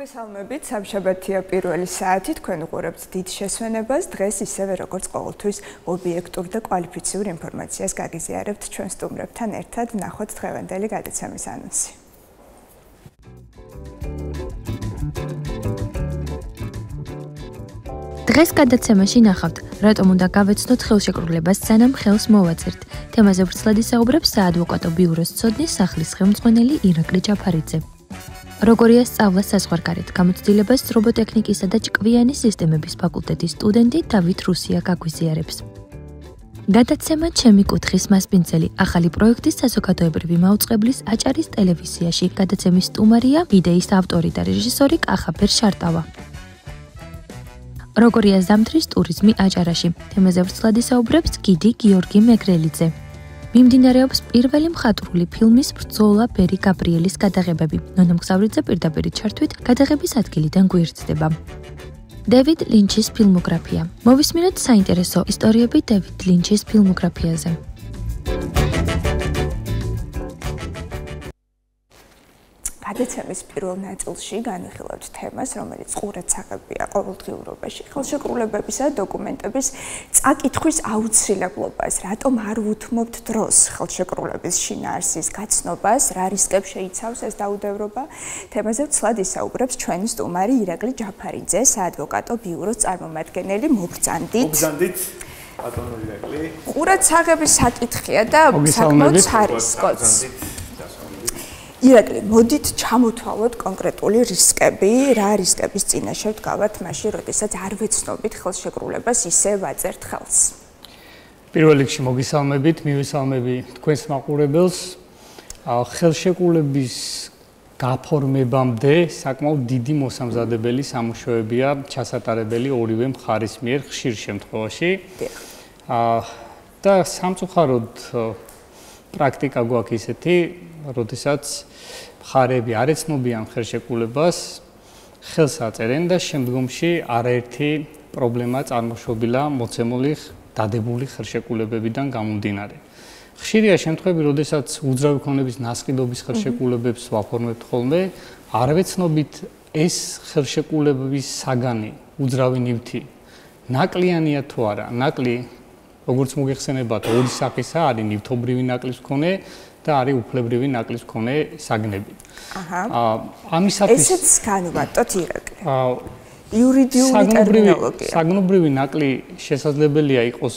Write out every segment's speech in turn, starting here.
მოგესალმებით, სამშაბათია პირველი საათი, თქვენ უყურებთ დიდ შესვენებას. დღეს ისევე როგორც ყოველთვის ობიექტურ და კვალიფიციურ ინფორმაციას გაგიზიარებთ ჩვენ სტუმრებთან ერთად. ნახოთ დღევანდელი გადაცემის ანონსი. დღეს გადაცემაში ნახავთ, რატომ უნდა გავეცნოთ ხელშეკრულებას, სანამ ხელს მოვაწერთ. თემაზე ვრცლად ისაუბრებს საადვოკატო ბიუროს ცოდნის სახლის ხელმძღვანელი ირაკლი ჯაფარიძე. როგორია სწავლა საზღვარგარეთ გამოცდილებას რობოტექნიკისა და ჭკვიანი სისტემების ფაკულტეტის სტუდენტი დავით რუსია გაგვიზიარებს. გადაცემა ჩემი კუთხის მასპინძელი ახალი პროექტის საზოგადოებრივი მაუწყებლის აჭარის ტელევიზიაში. გადაცემის სტუმარია იდეის ავტორი და რეჟისორი კახაბერ შარტავა. როგორია ზამთრის ტურიზმი აჭარაში. თემაზე ვრცლად ისაუბრებს გიდი გიორგი მეგრელიძე. მიმდინარეობს პირველი მხატვრული ფილმის ბრძოლა ბერი გაბრიელის გადაღებები. ნონა მგზავრიძე პირდაპირ ჩართვით გადაღების ადგილიდან გვერდდება. დევიდ ლინჩის ფილმოგრაფია. მოვისმინოთ საინტერესო ისტორიები დევიდ ლინჩის ფილმოგრაფიაზე. გადაცემის პირველ ნაწილში განვიხილავთ თემას, რომელიც ყურადსაღებია ყოველდღიურობაში, ხელშეკრულებებისა და დოკუმენტების წაკითხვის აუცილებლობას. რატომ არ უთმობთ დროს ხელშეკრულების შინაარსის გაცნობას, რა რისკებს შეიცავს ეს დაუდევრობა? თემაზე ვცლად ისაუბრებს ჩვენი სტუმარი ირაკლი ჯაფარიძე, საადვოკატო ბიუროს წარმომადგენელი. მოგბრძანდით. ბატონო ირაკლი. ყურადსაღების საკითხია და საკმაოდ ხარისხობს. ირაკლი, მოდით ჩამოთვალოთ კონკრეტული რისკები, რა რისკების წინაშე ვდგავართ მაშინ, როდესაც არ ვეცნობით ხელშეკრულებას ისე ვაწერთ ხელს. პირველ რიგში მოგესალმებით, მივესალმები თქვენს მაყურებელს. ხელშეკრულების გაფორმებამდე საკმაოდ დიდი მოსამზადებელი სამუშაოებია ჩასატარებელი ორივე მხარის მიერ ხშირ შემთხვევაში. და სამწუხაროდ პრაქტიკა გვაქვს ისეთი, როდესაც მხარეები არ ეცნობიან ხელშეკრულებას, ხელს აწერენ და შემდგომში არაერთი პრობლემა წარმოშობილა მოცემული დადებული ხელშეკრულებებიდან გამომდინარე. ხშირია შემთხვევები, როდესაც უძრავი ქონების ნასყიდობის ხელშეკრულებებს ვაფორმებთ ხოლმე, არ ვეცნობით ეს ხელშეკრულებების საგანი, უძრავი ნივთი ნაკლიანია თუ არა. ნაკლი, როგორც მოგეხსენებათ, ორი სახისაა, არის ნივთობრივი ნაკლის მქონე და არის უფლებრივი ნაკლის მქონე საგნები. ამისათვის ესეც განვარტოთ ირაკლი. იურიდიული ტერმინოლოგია. საგნობრივი ნაკლი შესაძლებელია იყოს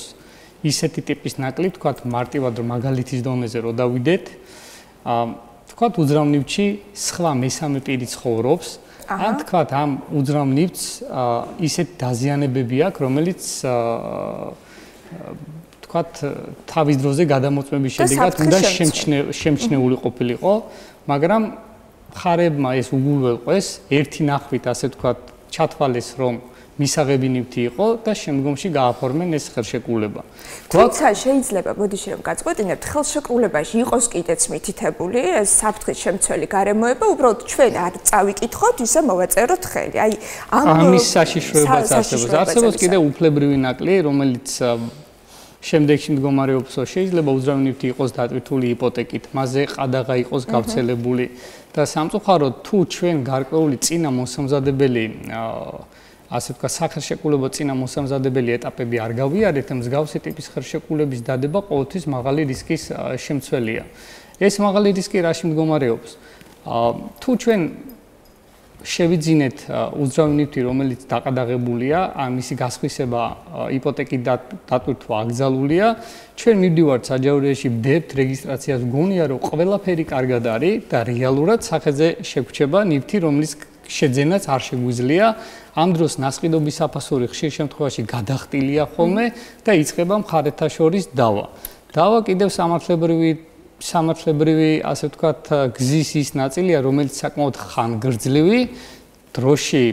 ისეთი ტიპის ნაკლი, თქვათ მარტივად რომ მაგალითის დონეზე რო დავიდეთ, თქვათ უძრავ ნივთში სხვა მესამე პირი ცხოვრობს, ან თქვათ ამ უძრავ ნივთს ისეთ დაზიანებები აქვს, რომელიც თქვათ თავის დროზე გადამოწმების შედეგად უნდა შემჩნეული ყოფილიყო, მაგრამ მხარეებმა ეს უგულველყეს, ერთი ნახვით ასე თქვათ ჩათვალეს, რომ მისაღები ნივთი იყო და შემდგომში გააფორმენ ეს ხელშეკრულება. თუმცა შეიძლება ბოდიში რომ გაწყვეტინებთ, ხელშეკრულებაში იყოს კიდეც მითითებული ეს საფრთხის შემცველი გარემოება, უბრალოდ ჩვენ არ წავიკითხოთ, ისე მოვაწეროთ ხელი. აი ამის საშიშროებაც არსებობს. არსებობს კიდე უფლებრივი ნაკლი, რომელიც შემდეგში მდგომარეობსო შეიძლება უძრავი ნივთი იყოს დატვირთული იპოთეკით, მასზე ყადაღა იყოს გავრცელებული და სამწუხაროდ თუ ჩვენ გარკვეული წინა მოსამზადებელი ასე ვთქვათ, სახელშეკრულებო წინა მოსამზადებელი ეტაპები არ გავიარეთ, მსგავსი ტიპის ხელშეკრულების დადება ყოველთვის მაღალი რისკის შემცველია. ეს მაღალი რისკი რაში მდგომარეობს? თუ ჩვენ შევიძინეთ უძრავი ნივთი, რომელიც დაყადაღებულია, მისი გასხვისება იპოთეკით დატვირთვა აკრძალულია, ჩვენ მივდივართ საჯავროებში, ვდებთ რეგისტრაციას, გონია რომ ყველაფერი კარგად არის და რეალურად სახეზე შეგვრჩება ნივთი, რომლის შეძენაც არ შეგვიძლია. ამ დროს ნასყიდობის საფასური ხშირ შემთხვევაში გადახტილია ხოლმე და იწყება მხარეთა შორის დავა. დავა კიდევ სამართლებრივი, ასე ვთქვათ, გზის ის ნაწილია, რომელიც საკმაოდ ხანგრძლივი, დროში,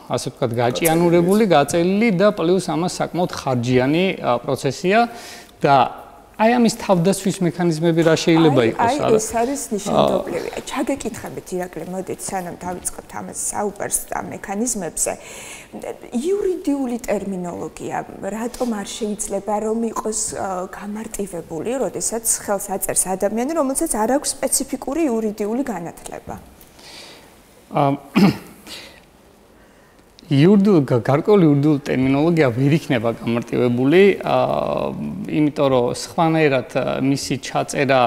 ასე ვთქვათ, გაჭიანურებული, გაწელილი და პლუს ამას საკმაოდ ხარჯიანი პროცესია და აი ამის თავდასხმის მექანიზმები რა შეიძლება იყოს, არა? ეს არის ნიშანდობლივი. ჩაგეკითხებით ირაკლი, მოდით სანამ დავიწყებთ ამას საუბარს და მექანიზმებზე. იურიდიული ტერმინოლოგია, რატომ არ შეიძლება რომ იყოს გამარტივებული, როდესაც ხელს აწერს ადამიანი, რომელსაც არ აქვს სპეციფიკური იურიდიული განათლება? გარკვეული იურიდიული ტერმინოლოგია ვერ იქნება გამარტივებული, იმიტომ რომ სხვანაირად მისი ჩაწერა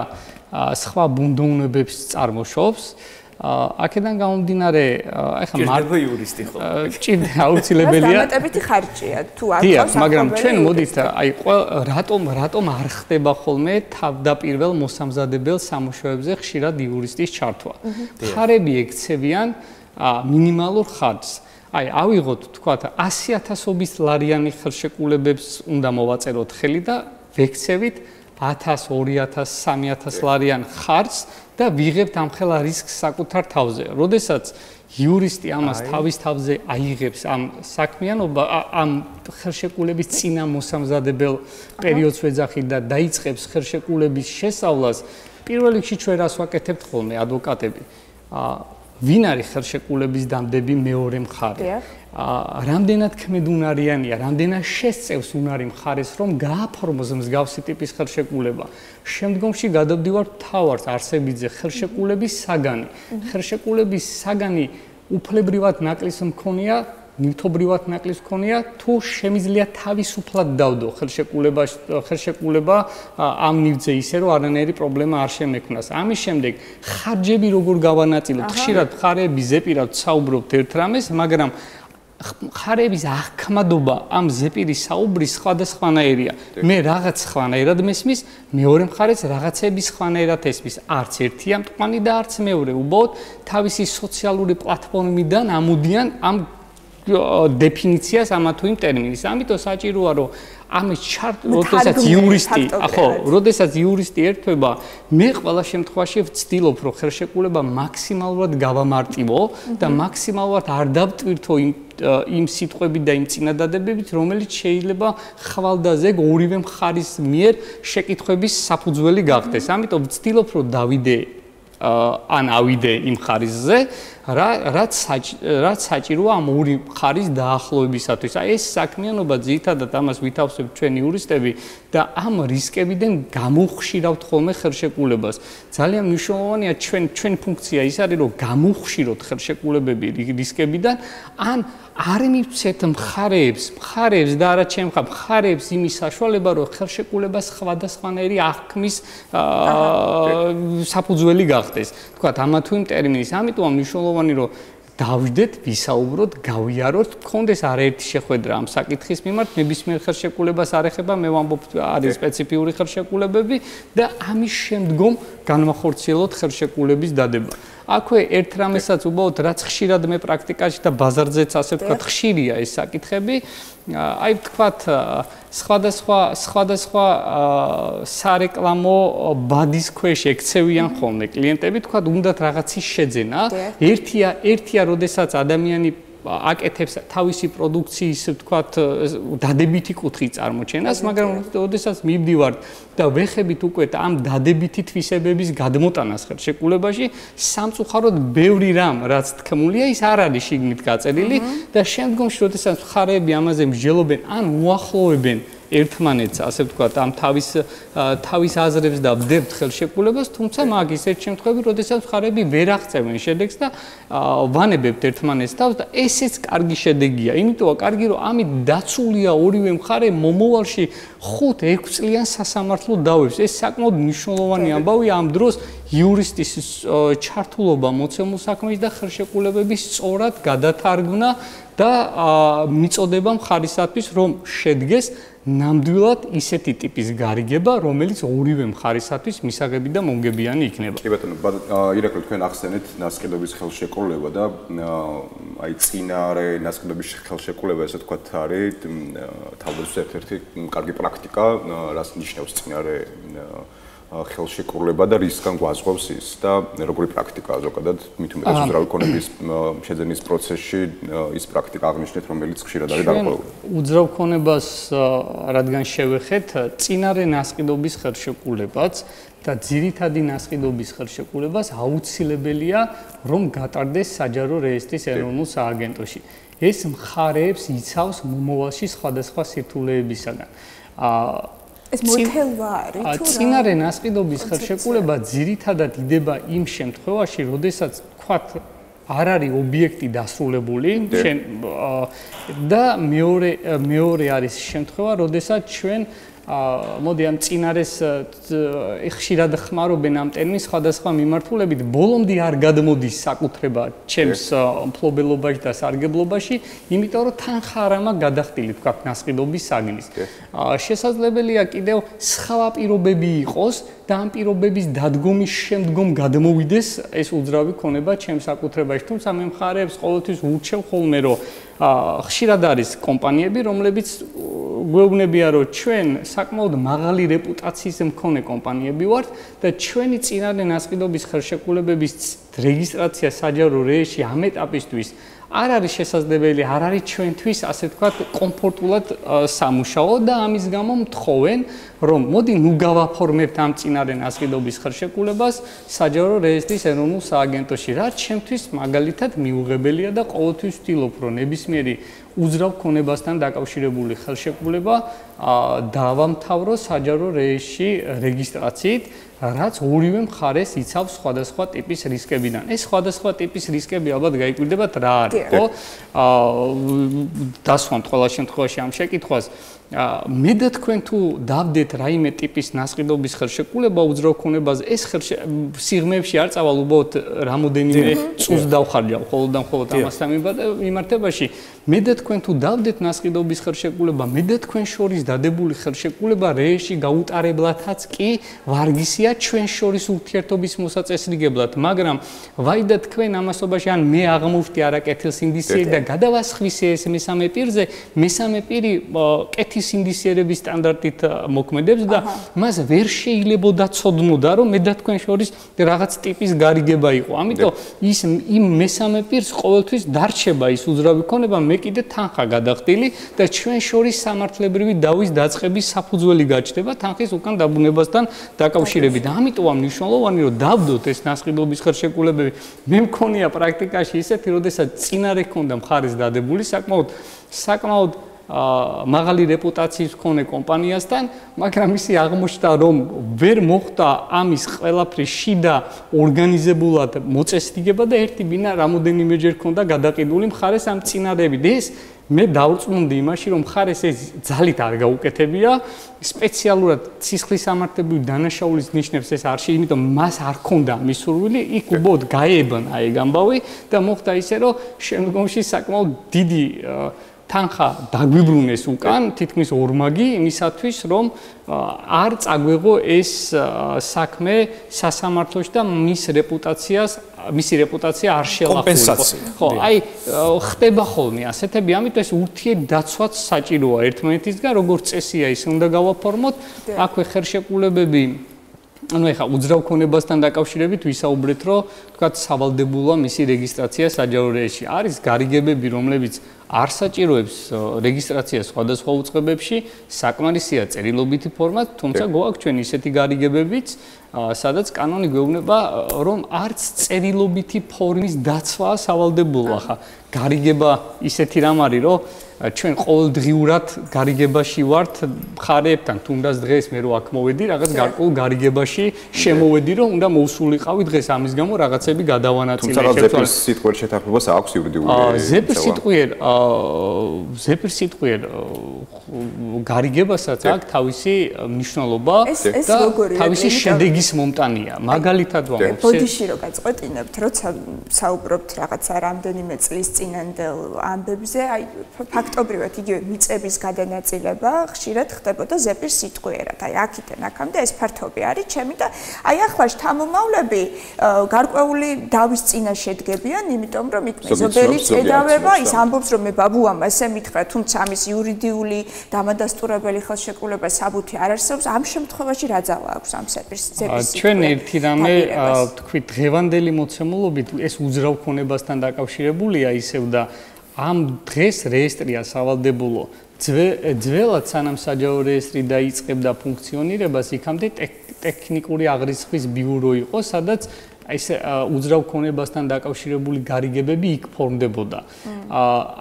სხვა ბუნდოვნებებს წარმოშობს. აქედან გამომდინარე, ეხლა მარტო იურისტი ხო? ჭირდება აუცილებელია. დამატებითი ხარჯია თუ არ ყავს ახალ. მაგრამ ჩვენ მოდით, აი რატომ არ ხდება ხოლმე თავდაპირველ მოსამზადებელ სამუშაოებზე ხშირად იურისტის ჩართვა. ხარები ექცევიან მინიმალურ ხარჯს. აი, ავიღოთ, თქვათ, 100,000-ობის ლარიანი ხელშეკრულებებს უნდა მოვაწეროთ ხელი და ვექცევით 1000, 2000, 3000 ლარიან ხარჯს და ვიღებთ ამხელა რისკს საკუთარ თავზე. როდესაც იურისტი ამას თავის თავზე აიღებს ამ საქმიანობა, ამ ხელშეკრულების წინა მოსამზადებელ პერიოდს ვეძახით და დაიწყებს ხელშეკრულების შესწავლას, პირველ რიგში ჩვენ რას ვაკეთებთ ხოლმე ადვოკატები? ვინ არის ხელშეკრულების დამდები მეორე მხარე? რამდენად ქმედუნარიანია, რამდენად შესწევს უნარი მხარეს, რომ გააფორმოს მსგავსი ტიპის ხელშეკრულება. შემდგომში გადავდივართ მთავარს არსებიძე ხელშეკრულების საგანი. ხელშეკრულების საგანი უფლებრივად ნაკლის მქონია, ნივთობრივად ნაკლის მქონია, თუ შემიძლია თავისუფლად დავდო ხელშეკრულება ამ ნივთზე ისე, რომ არანაირი პრობლემა არ შემექმნას. ამის შემდეგ ხარჯები როგორ გავანაწილოთ? ხშირად მხარეები ზეპირად საუბრობთ ერთ რამეს, მაგრამ მხარეების აღქმადობა ამ ზეპირის საუბრის სხვადასხვანაირია. მე რაღაც სხვანაირად მესმის, მეორე მხარეს რაღაცები სხვანაირად ესმის. არც ერთია მტკვანი და არც მეორე. უბრალოდ თავისი სოციალური პლატფორმიდან ამოდიან ამ დეფინიციას ამა თუ იმ ტერმინის. ამიტომ საჭიროა რომ ამის როდესაც იურისტი ერთვება, მე ყველა შემთხვევაში ვცდილობ რომ ხელშეკრულება მაქსიმალურად გავამარტივო და მაქსიმალურად არ დავტვირთო იმ სიტყვებით და იმ წინადადებებით, რომელიც შეიძლება ხვალდაზეგ ორივე მხარის მიერ შეკითხვების საფუძველი გახდეს. ამიტომ ვცდილობ რომ დავიდე ან ავიდე იმ ხარისზე, რაც საჭიროა ამ ორი მხარის დაახლოებისათვის. აი ეს საქმიანობა ძირითადად ამას ვითავსებთ ჩვენ იურისტები და ამ რისკებიდან გამოვხშირავთ ხოლმე ხელშეკრულებას. ძალიან მნიშვნელოვანია ჩვენ ფუნქცია ის არის რომ გამოვხშიროთ ხელშეკრულებები რისკებიდან, ან არ მივცეთ მხარეებს და არა ჩემ მხარეებს იმის საშუალება რომ ხელშეკრულება სხვადასხვანაირი აღქმის საფუძველი გახდეს. თქვათ ამა თუ იმ ტერმინის. ამიტომ მნიშვნელოვანი რომ დავიდეთ, ვისაუბროთ, გავიაროთ, გქონდეს არაერთი შეხვედრა ამ საკითხის მიმართ, ნებისმიერ ხელშეკრულებას არ ეხება, მე ვამბობ, არის სპეციფიური ხელშეკრულებები და ამის შემდგომ განვახორციელოთ ხელშეკრულების დადება. აქვე ერთ რამესაც უბრალოდ რაც ხშირად მე პრაქტიკაში და ბაზარზეც ასე ვთქვათ, ხშირია ეს საკითხები. აი ვთქვათ, სხვადასხვა სარეკლამო ბადის ქვეშ ექცევიან ხოლმე კლიენტები, ვთქვათ, უნდათ რაღაცის შეძენა. ერთია, როდესაც ადამიანი აკეთებს თავისი პროდუქციის, ვთქვათ, დადებითი კუთხის წარმოჩენას, მაგრამ როდესაც მივდივართ და ვეხებით უკვე ამ დადებითი თვისებების გადმოტანას ხელშეკრულებაში, სამწუხაროდ ბევრი რამ, რაც თქმულია, ის არ არის შიგნით გაწერილი და შემდგომში, როდესაც მხარეები ამაზე მსჯელობენ ან უახლოვებენ ერთმანეთს, ასე ვთქვათ, ამ თავის აზრებს და ვდებთ ხელშეკრულებას, თუმცა მაგის ერთ შემთხვევაში, როდესაც მხარეები ვერ აღწევენ შედეგს და ვანებებთ ერთმანეთს თავს და ესეც კარგი შედეგია. იმიტომ კარგი რომ ამით დაცულია ორივე მხარე მომავალში 5-6 წლიან სასამართლო დავებს. ეს საკმაოდ მნიშვნელოვანი ამბავია ამ დროს იურისტის ჩართულობა მოცემულ საქმეში და ხელშეკრულებების სწორად გადათარგმნა და მიწოდება მხარისათვის რომ შედგეს ნამდვილად ისეთი ტიპის გარიგება, რომელიც ორივე მხარისათვის მისაღები და მომგებიანი იქნება. კი ბატონო, ირაკლი თქვენ ახსენეთ ნასყიდობის ხელშეკრულება და აი წინარე ნასყიდობის ხელშეკრულება, ესე ვთქვათ, არის თავდაცვის ერთ-ერთი კარგი პრაქტიკა, რაც ნიშნავს წინარე ხელშეკრულება და რისგან გვაზღვევს ის და როგორი პრაქტიკაა ზოგადად მით უმეტეს უძრავი ქონების შეძენის პროცესში ის პრაქტიკა აღნიშნეთ, რომელიც ხშირად არის დაყოლებული. უძრავ ქონებას რადგან შევეხეთ, წინარე ნასყიდობის ხელშეკრულებაც და ძირითადი ნასყიდობის ხელშეკრულებას აუცილებელია რომ გატარდეს საჯარო რეესტრის ეროვნულ სააგენტოში. ეს მხარეებს იცავს მომავალში სხვადასხვა სირთულეებისაგან. ეს მოტელვა არის თუ რა? წინარე ნასყიდობის ხელშეკრულება ძირითადად იდება იმ შემთხვევაში, როდესაც თქვათ არ არის ობიექტი დასრულებული და მეორე არის შემთხვევა, როდესაც ჩვენ მოდი ამ წინარეს ხშირად ხმარობენ ამ ტერმინს სხვადასხვა მიმართულებით, ბოლომდე არ გადმოდის საკუთრება ჩემს მფლობელობაში და სარგებლობაში, იმიტომ რომ თანხა არ მაქვს გადახდილი თქვა ნასყიდობის საგნის. შესაძლებელია კიდევ სხვა პირობები იყოს და ამ პირობების დადგომის შემდგომ გადმოვიდეს ეს უძრავი ქონება ჩემს საკუთრებაში, თუმცა მე მხარეებს ყოველთვის ურჩევ ხოლმე, რომ ხშირად არის კომპანიები, რომლებიც გვეუბნებიან, რომ ჩვენ საკმაოდ მაღალი რეპუტაციის მქონე კომპანიები ვართ და ჩვენი წინარე ნასყიდობის ხელშეკრულებების რეგისტრაცია საჯარო რეესტრში ამ ეტაპისთვის არ არის შესაძლებელი, არ არის ჩვენთვის, ასე ვთქვათ, კომფორტულად სამუშაო და ამის გამო მთხოვენ, რომ მოდი ნუ გავაფორმებთ ამ წინარე ნასყიდობის ხელშეკრულებას საჯარო რეესტრის ეროვნულ სააგენტოში, რაც ჩემთვის მაგალითად მიუღებელია და ყოველთვის ვთვლობ, რომ ნებისმიერი უძრავ ქონებასთან დაკავშირებული ხელშეკრულება დავამთავრო საჯარო რეესტრში რეგისტრაციით, რაც ორივე მხარეს იცავს სხვადასხვა ტიპის რისკებიდან. ეს სხვადასხვა ტიპის რისკები ალბათ გაიკვირდებათ რა არის, ხო? დასვამთ ყველა შემთხვევაში ამ შეკითხვას. მე და თქვენ თუ დავდეთ რაიმე ტიპის ნასყიდობის ხელშეკრულება უძრავ ქონებაზე, ეს სიღრმეებში არ წავალ უბრალოდ რამოდენიმე წუთს დავხარჯავ მხოლოდ ამასთან მიმართებაში. მე და თქვენ თუ დავდეთ ნასყიდობის ხელშეკრულება, მე და თქვენ შორის დადებული ხელშეკრულება რეესტრში გაუტარებლათაც კი ვარგისია ჩვენ შორის ურთიერთობის მოსაწესრიგებლად, მაგრამ ვაიდა თქვენ ამასობაში ან მე აღმოვხდი არაკეთილ ინდიციებს და გადავასხვისე ეს მესამე პირზე, მესამე პირი კეთის ინდიციერების სტანდარტით მოქმედებს და მას ვერ შეიძლებოდა ცოდნოდა, რომ მე და თქვენ შორის რაღაც ტიპის გარიგება იყო. ამიტომ ის იმ მესამე პირს ყოველთვის დარჩება ის უძრავი ქონება, მე კიდე თანხა გადახდილი და ჩვენ შორის სამართლებრივი დავის დაწყების საფუძველი გაჩნდება თანხის უკან დაბრუნებასთან დაკავშირებით. ამიტომ მნიშვნელოვანი რომ დავდოთ ეს ნასყიდობის ხელშეკრულებები. მე მქონია პრაქტიკაში ისეთი, როდესაც წინარე ქონდა მხარეს დადებული საკმაოდ მაღალი რეპუტაციის მქონე კომპანიასთან, მაგრამ ისი აღმოჩნდა, რომ ვერ მოხდა ამის ყველაფრის შიდა ორგანიზებულად მოწესრიგება და ერთი ბინა რამოდენიმეჯერ ქონდა გადაყიდული მხარეს ამ წინადებით. ეს მე დავწმუნდი იმაში, რომ მხარეს ეს ძალით არ გაუკეთებია, სპეციალურად ცისხლის სამართლებრივი დანაშაულის ნიშნებს ეს არ შეიძლება, იმიტომ მას არ ქონდა ამის სურვილი, იქ უბრალოდ გაებნა ეგ ამბავი და მოხდა ისე, რომ შემდგომში საკმაოდ დიდი თანხა დაგვიბრუნეს უკან თითქმის ორმაგი იმისათვის, რომ არ წაგვეღო ეს საქმე სასამართლოში და მისი რეპუტაცია არ შელახულიყო. ხო, აი ხდება ხოლმე ასეთები, ამიტომ ეს ურთიერთდაცვაც საჭიროა ერთმანეთისგან, როგორც წესია ის უნდა გავაფორმოთ. აქვე ხელშეკრულებები ანუ ეხა უძრავ ქონებასთან დაკავშირებით ვისაუბრეთ, რომ თქვათ სავალდებულოა მისი რეგისტრაცია საჯარო რეესტრში. არის გარიგებები, რომლებიც არ საჭიროებს რეგისტრაციას სხვადასხვა უწყებებში, საკმარისია წერილობითი ფორმა, თუმცა გვაქვს ჩვენ ისეთი გარიგებებიც, სადაც კანონი გვეუბნება, რომ არც წერილობითი ფორმის დაცვაა სავალდებულო. ახლა გარიგება ისეთი რამ არის, რომ ჩვენ ყოველდღიურად გარიგებაში ვართ მხარეებთან, თუნდაც დღეს მე რო აქ მოვედი, რაღაც გარკვეულ გარიგებაში შემოვედი, რომ უნდა მოვსულიყავი დღეს ამის გამო რაღაცები გადავანაწილე. თუმცა ზეპირს სიტყვიერ შეთანხმებას აქვს იურიდიული. ზეპირ სიტყვიერ გარიგებასაც აქვს თავისი მნიშვნელობა და თავისი შედეგის მომტანია. მაგალითად ვამბობ, ბოდიში რო გაწყვეტინებთ, როცა საუბრობთ რაღაცა რამდენიმე წლის წინანდელ ამბებზე, აი ფაქტობრივად იგივე მიწების გადანაწილება ხშირად ხდებოდა ზეპირ სიტყვიერად. აი აქიდან აქამდე ეს ფართობი არის ჩემი და აი ახლა შთამომავლები გარკვეული დავის წინა შედგებიან, იმიტომ რომ იქ მეზობელი წედავება, ის ამბობს რომ მე ბაბუამ ასე მითხრა, თუმცა ამის იურიდიული დამადასტურებელი ხელშეკრულება საბუთი არ არსებობს. ამ შემთხვევაში რა ძალა აქვს ამ ზეპირ სიტყვიერად? ჩვენ ერთი რამე თქვი დღევანდელი მოცემულობით ეს უძრავ ქონებასთან დაკავშირებულია ისევ და ამ დღეს რეესტრია სავალდებულო. ძველად სანამ საჯარო რეესტრი დაიწყებდა ფუნქციონირებას, იქამდე ტექნიკური აღრიცხვის ბიურო იყო, სადაც ეს უძრავ ქონებასთან დაკავშირებული გარიგებები იქ ფორმდებოდა.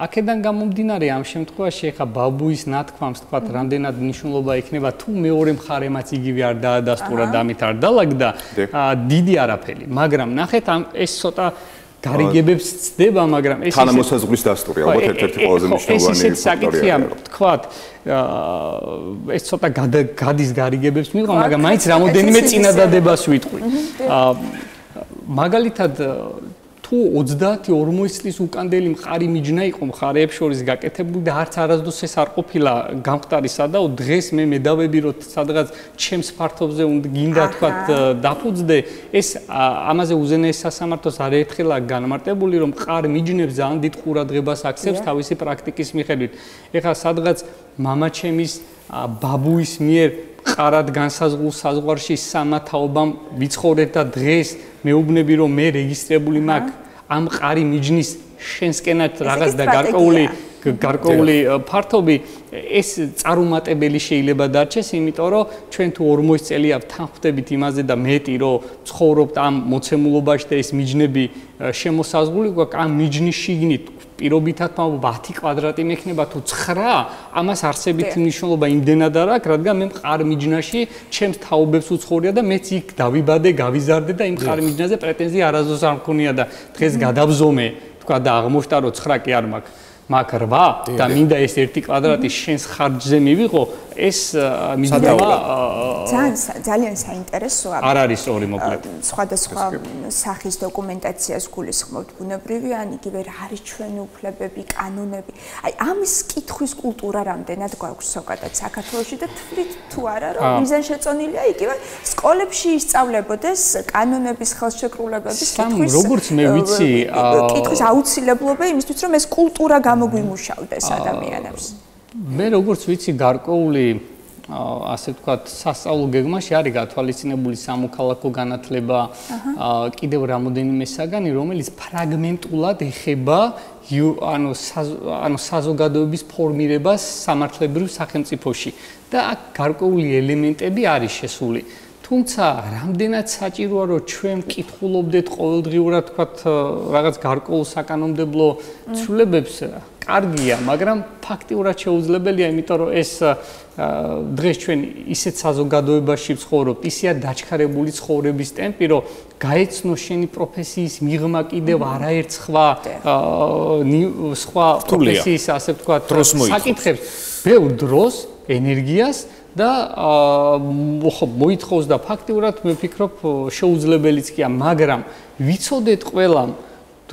აქედან გამომდინარე ამ შემთხვევაში ახლა ბაბუის ნათქვამს თქვათ, რამდენად მნიშვნელობა ექნება თუ მეორე მხარემაც იგივე არ დაადასტურა და ამით არ დაალაგდა, დიდი არაფერი. მაგრამ ნახეთ ეს ცოტა გარიგებებს ცდება, მაგრამ ეს თანამოსაზღვრის დასტური ალბათ ერთ-ერთი ყველაზე მნიშვნელოვანი ეს საკითხია, თქვათ, ეს ცოტა გადის გარიგებებს მიღმა, მაგრამ მაინც რამოდენიმე წინადადებას ვიტყვი. მაგალითად თუ 30-40 წლის უკანდელი მყარი მიჯნა იყო მხარეებს შორის გაკეთებული და არც არასდროს ეს არ ყოფილა გამხდარი სადაო, დღეს მე მედავები რომ სადღაც ჩემს ფართობზე უნდა გინდა თქვათ დაფუძდე, ეს ამაზე უზენაეს სასამართლოს არაერთხელა განმარტებული, რომ მყარ მიჯნებს ძალიან დიდ ყურადღებას აქცევს თავისი პრაქტიკის მიხედვით. ეხლა სადღაც მამაჩემის ბაბუის მიერ ყარად განსაზღვრულ საზღვარში სამათაობამ ვიცხოვრეთ და დღეს მეუბნები რომ მე რეგისტრებული მაქვს ამ ყარი მიჯნის შენსკენად რაღაც და გარკვეული ფართობი ეს წარუმატებელი შეიძლება დარჩეს, იმიტომ რომ ჩვენ თუ 40 წელია თანხმდებით იმაზე და მეტი რომ ცხოვრობთ ამ მოცემულობაში და ეს მიჯნები შემოსაზღვრული გვაქვს ამ მიჯნის შიგნით პირობითად 10 კვადრატი მექნება თუ 9, ამას არსებითი მნიშვნელობა იმდენად არ აქვს, რადგან მე მყარ მიჯნაში ჩემს თაობებს უცხოვრია და მეც იქ დავიბადე, გავიზარდე და იმ მყარ მიჯნაზე პრეტენზია არასდროს არ მქონია და დღეს გადავზომე, თქვა და აღმოჩნდა რომ 9 კი არ მაქვს. მაქვს 8 და მინდა ეს 1 კვადრატი შენს ხარჯზე მივიღო, ეს მიზნება ძალიან საინტერესოა. არ არის სწორი მოკლედ. სხვადასხვა სახის დოკუმენტაციას გულისხმობთ, ბუნებრივი ან იგივე რა არის ჩვენი უფლებები, კანონები. აი ამის კითხვის კულტურა რამდენად გვაქვს ზოგადად საქართველოში და თვლით თუ არა რომ მიზანშეწონილია იგივე სკოლებში ისწავლებოდეს კანონების ხელშეკრულებების კითხვის როგორც მე ვიცი კითხვის აუცილებლობა იმისთვის რომ ეს კულტურა გამოგვიმუშავდეს ადამიანებს. მე როგორც ვიცი გარკვეული ასე ვთქვათ სასწავლო გეგმაში არის გათვალისწინებული სამოქალაქო განათლება კიდევ რამოდენიმე საგანი რომელიც ფრაგმენტულად ეხება ანუ საზოგადოების ფორმირებას სამართლებრივ სახელმწიფოში და აქ გარკვეული ელემენტები არის შესული. თუმცა რამდენად საჭიროა რომ ჩვენ ვკითხულობდეთ ყოველდღიურად თქვათ რაღაც გარკვეულ საკანონმდებლო ცვლილებებს კარგია, მაგრამ ფაქტიურად შეუძლებელია, იმიტომ რომ ეს დღეს ჩვენ ისეთ საზოგადოებაში ვცხოვრობთ, ისეა დაჩქარებული ცხოვრების ტემპი, რომ გაეცნო შენი პროფესიის მიღმა კიდევ არაერთ სხვა პროფესიის ასე ვთქვათ საკითხებს, ბევრ დროს, ენერგიას და მოითხოვს და ფაქტიურად მე ვფიქრობ შეუძლებელიც კია, მაგრამ ვიცოდეთ ყველამ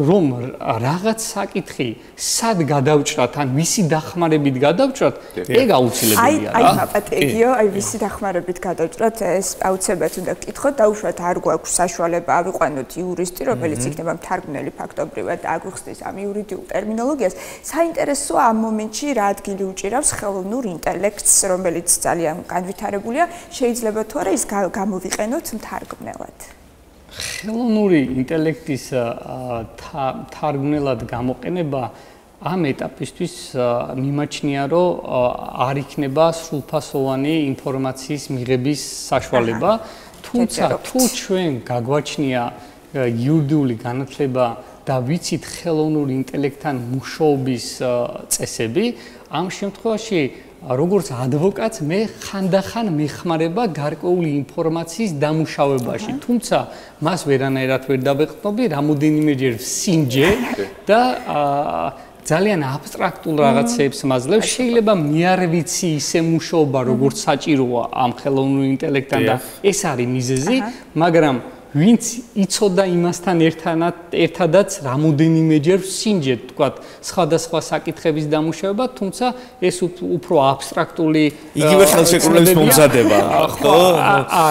რომ რაღაც საკითხი სად გადავჭრათ ან ვისი დახმარებით გადავჭრათ, ეგ აუცილებელია რა. აი მაპატეგიო, აი ვისი დახმარებით გადავჭრათ, ეს აუცილებლად უნდა გკითხოთ, დაუშვათ არ გვაქვს საშუალება ავიყვანოთ იურისტი, რომელიც იქნება მთარგმნელი ფაქტობრივად და აგვიხსნის ამ იურიდიულ ტერმინოლოგიას. საინტერესოა ამ მომენტში რა ადგილი უჭირავს ხელოვნურ ინტელექტს, რომელიც ძალიან განვითარებულია, შეიძლება თუ არა ის გამოვიყენოთ მთარგმნელად. ხელოვნური ინტელექტის თარგმნელად გამოყენება ამ ეტაპისთვის მიმაჩნია, რომ არ იქნება სრულფასოვანი ინფორმაციის მიღების საშუალება, თუმცა თუ ჩვენ გაგვაჩნია იურიდიული განათლება და ვიცით ხელოვნური ინტელექტთან მუშაობის წესები, ამ შემთხვევაში როგორც ადვოკატს მე ხანდახან მეხმარება გარკვეული ინფორმაციის დამუშავებაში, თუმცა მას ვერანაირად ვერ დავეყრდნობი, რამოდენიმეჯერ ვსინჯე და ძალიან აბსტრაქტულ რაღაცებს მაძლევს. შეიძლება მე არ ვიცი ისე მუშაობა, როგორც საჭიროა ამ ხელოვნურ ინტელექტთან და ეს არის მიზეზი, მაგრამ ვინც იცოდა იმასთან ერთადაც რამოდენიმეჯერ ვსინჯეთ, თქვათ, სხვადასხვა საკითხების დამუშავება, თუმცა ეს უფრო აბსტრაქტული იგივე ხელშეკრულების მომზადება, ხო?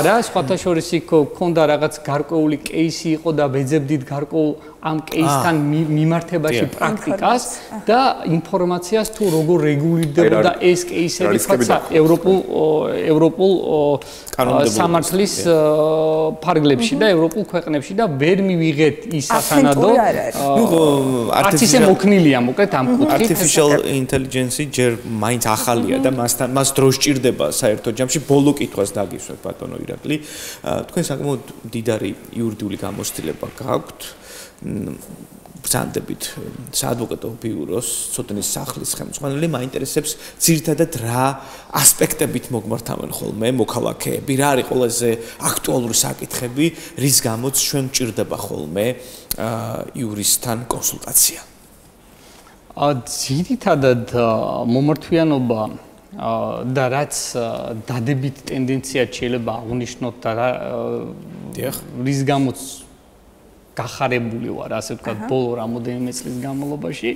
არა, სხვათა შორის იქ ქონდა რაღაც გარკვეული კეისი იყო და ვეძებდით გარკვეულ ამ კეისთან მიმართებაში პრაქტიკას და ინფორმაციას თუ როგორ რეგულირდებოდა ეს კეისები, თქვათ, ევროპულ სამართლის ფარგლებში და ევროპულ ქვეყნებში და ვერ მივიღეთ ის სათანადო არც ისე მოქნილია მოკლედ ამ კუთხით. Artificial intelligence ჯერ მაინც ახალია და მას დრო სჭირდება საერთო ჯამში. ბოლო კითხვას დაგისვათ ბატონო ირაკლი. თქვენ საკმაოდ დიდარი იურიდიული გამოცდილება გაქვთ. ბრძანდებით საადვოკატო ბიუროს ცოდნის სახლის ხელმძღვანელი მაინტერესებს ძირითადად რა ასპექტებით მოგმართავენ ხოლმე მოქალაქეები, რა არის ყველაზე აქტუალური საკითხები, რის გამოც ჩვენ გვჭირდება ხოლმე იურისტთან კონსულტაცია. ძირითადად მომართვიანობა და რაც დადებით ტენდენცია შეიძლება აღნიშნოთ და რის გამოც გახარებული ვარ, ასე ვთქვათ, ბოლო რამოდენიმე წლის განმავლობაში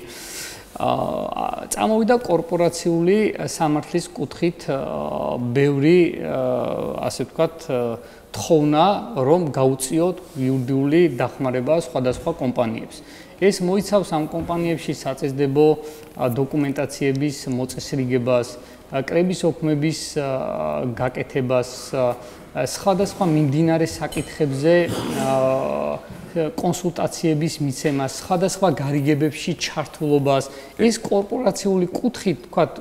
წამოვიდა კორპორაციული სამართლის კუთხით ბევრი, ასე ვთქვათ, თხოვნა, რომ გაუწიოთ იურიდიული დახმარება სხვადასხვა კომპანიებს. ეს მოიცავს ამ კომპანიებში საწესდებო დოკუმენტაციების მოწესრიგებას, კრების ოქმების გაკეთებას, სხვადასხვა მიმდინარე საკითხებზე კონსულტაციების მიცემას, სხვადასხვა გარიგებებში ჩართულობას, ეს კორპორაციული კუთხით, თქვათ,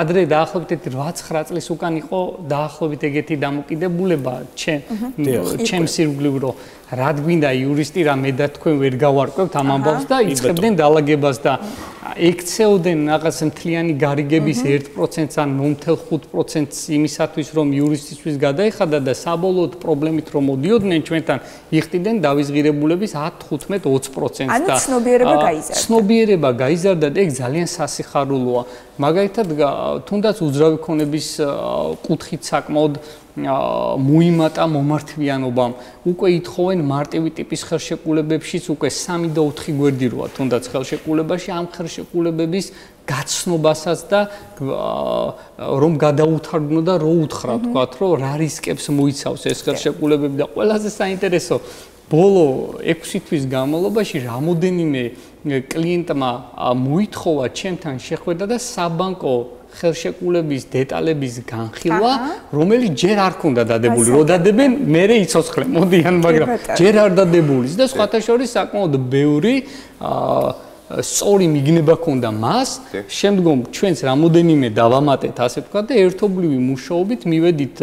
ადრე დაახლოებით 8-9 წლის უკან იყო დაახლოებით ეგეთი დამოკიდებულება ჩემს ირგვლივ, რომ რად გვინდა იურისტი რა მე და თქვენ ვერ გავარკვევთ ამ ამბავს და იწყებდნენ დალაგებას და ექცეოდნენ რაღაც მთლიანი გარიგების 1%-ს ან 0.5%-ს იმისათვის, რომ იურისტისთვის გადაეხადა და საბოლოოდ პრობლემით რომ მოდიოდნენ ჩვენთან, იხდიდნენ დავიზღირებულების 10-15-20%-ს და ანუ ცნობიერება გაიზარდა. ცნობიერება გაიზარდა და ეგ ძალიან სასიხარულოა. მაგალითად, თუნდაც უძრავი ქონების კუთხით საკმაოდ მოიმატა მომართვიანობამ. უკვე ითხოვენ მარტივი ტიპის ხელშეკრულებებშიც უკვე 3 და 4 გვერდი როა თუნდაც ხელშეკრულებაში ამ ხელშეკრულებების გაცნობასაც და რომ გადაუთარგმნო და რო უთხრა, თქვათ, რომ რა რისკებს მოიცავს ეს ხელშეკრულებები და ყველაზე საინტერესო ბოლო 6 თვის განმავლობაში რამოდენიმე კლიენტმა მოითხოვა ჩემთან შეხვედრა და საბანკო ხელშეკრულების დეტალების განხილვა, რომელიც ჯერ არ ქონდა დადებული, რო დადებენ, მერე იცოცხლე, მოდიან, მაგრამ ჯერ არ დადებულის და სხვათა შორის საკმაოდ ბევრი სწორი მიგნება ქონდა მას, შემდგომ ჩვენს რამოდენიმე დავამატეთ, ასე ვთქვათ და ერთობლივი მუშაობით მივედით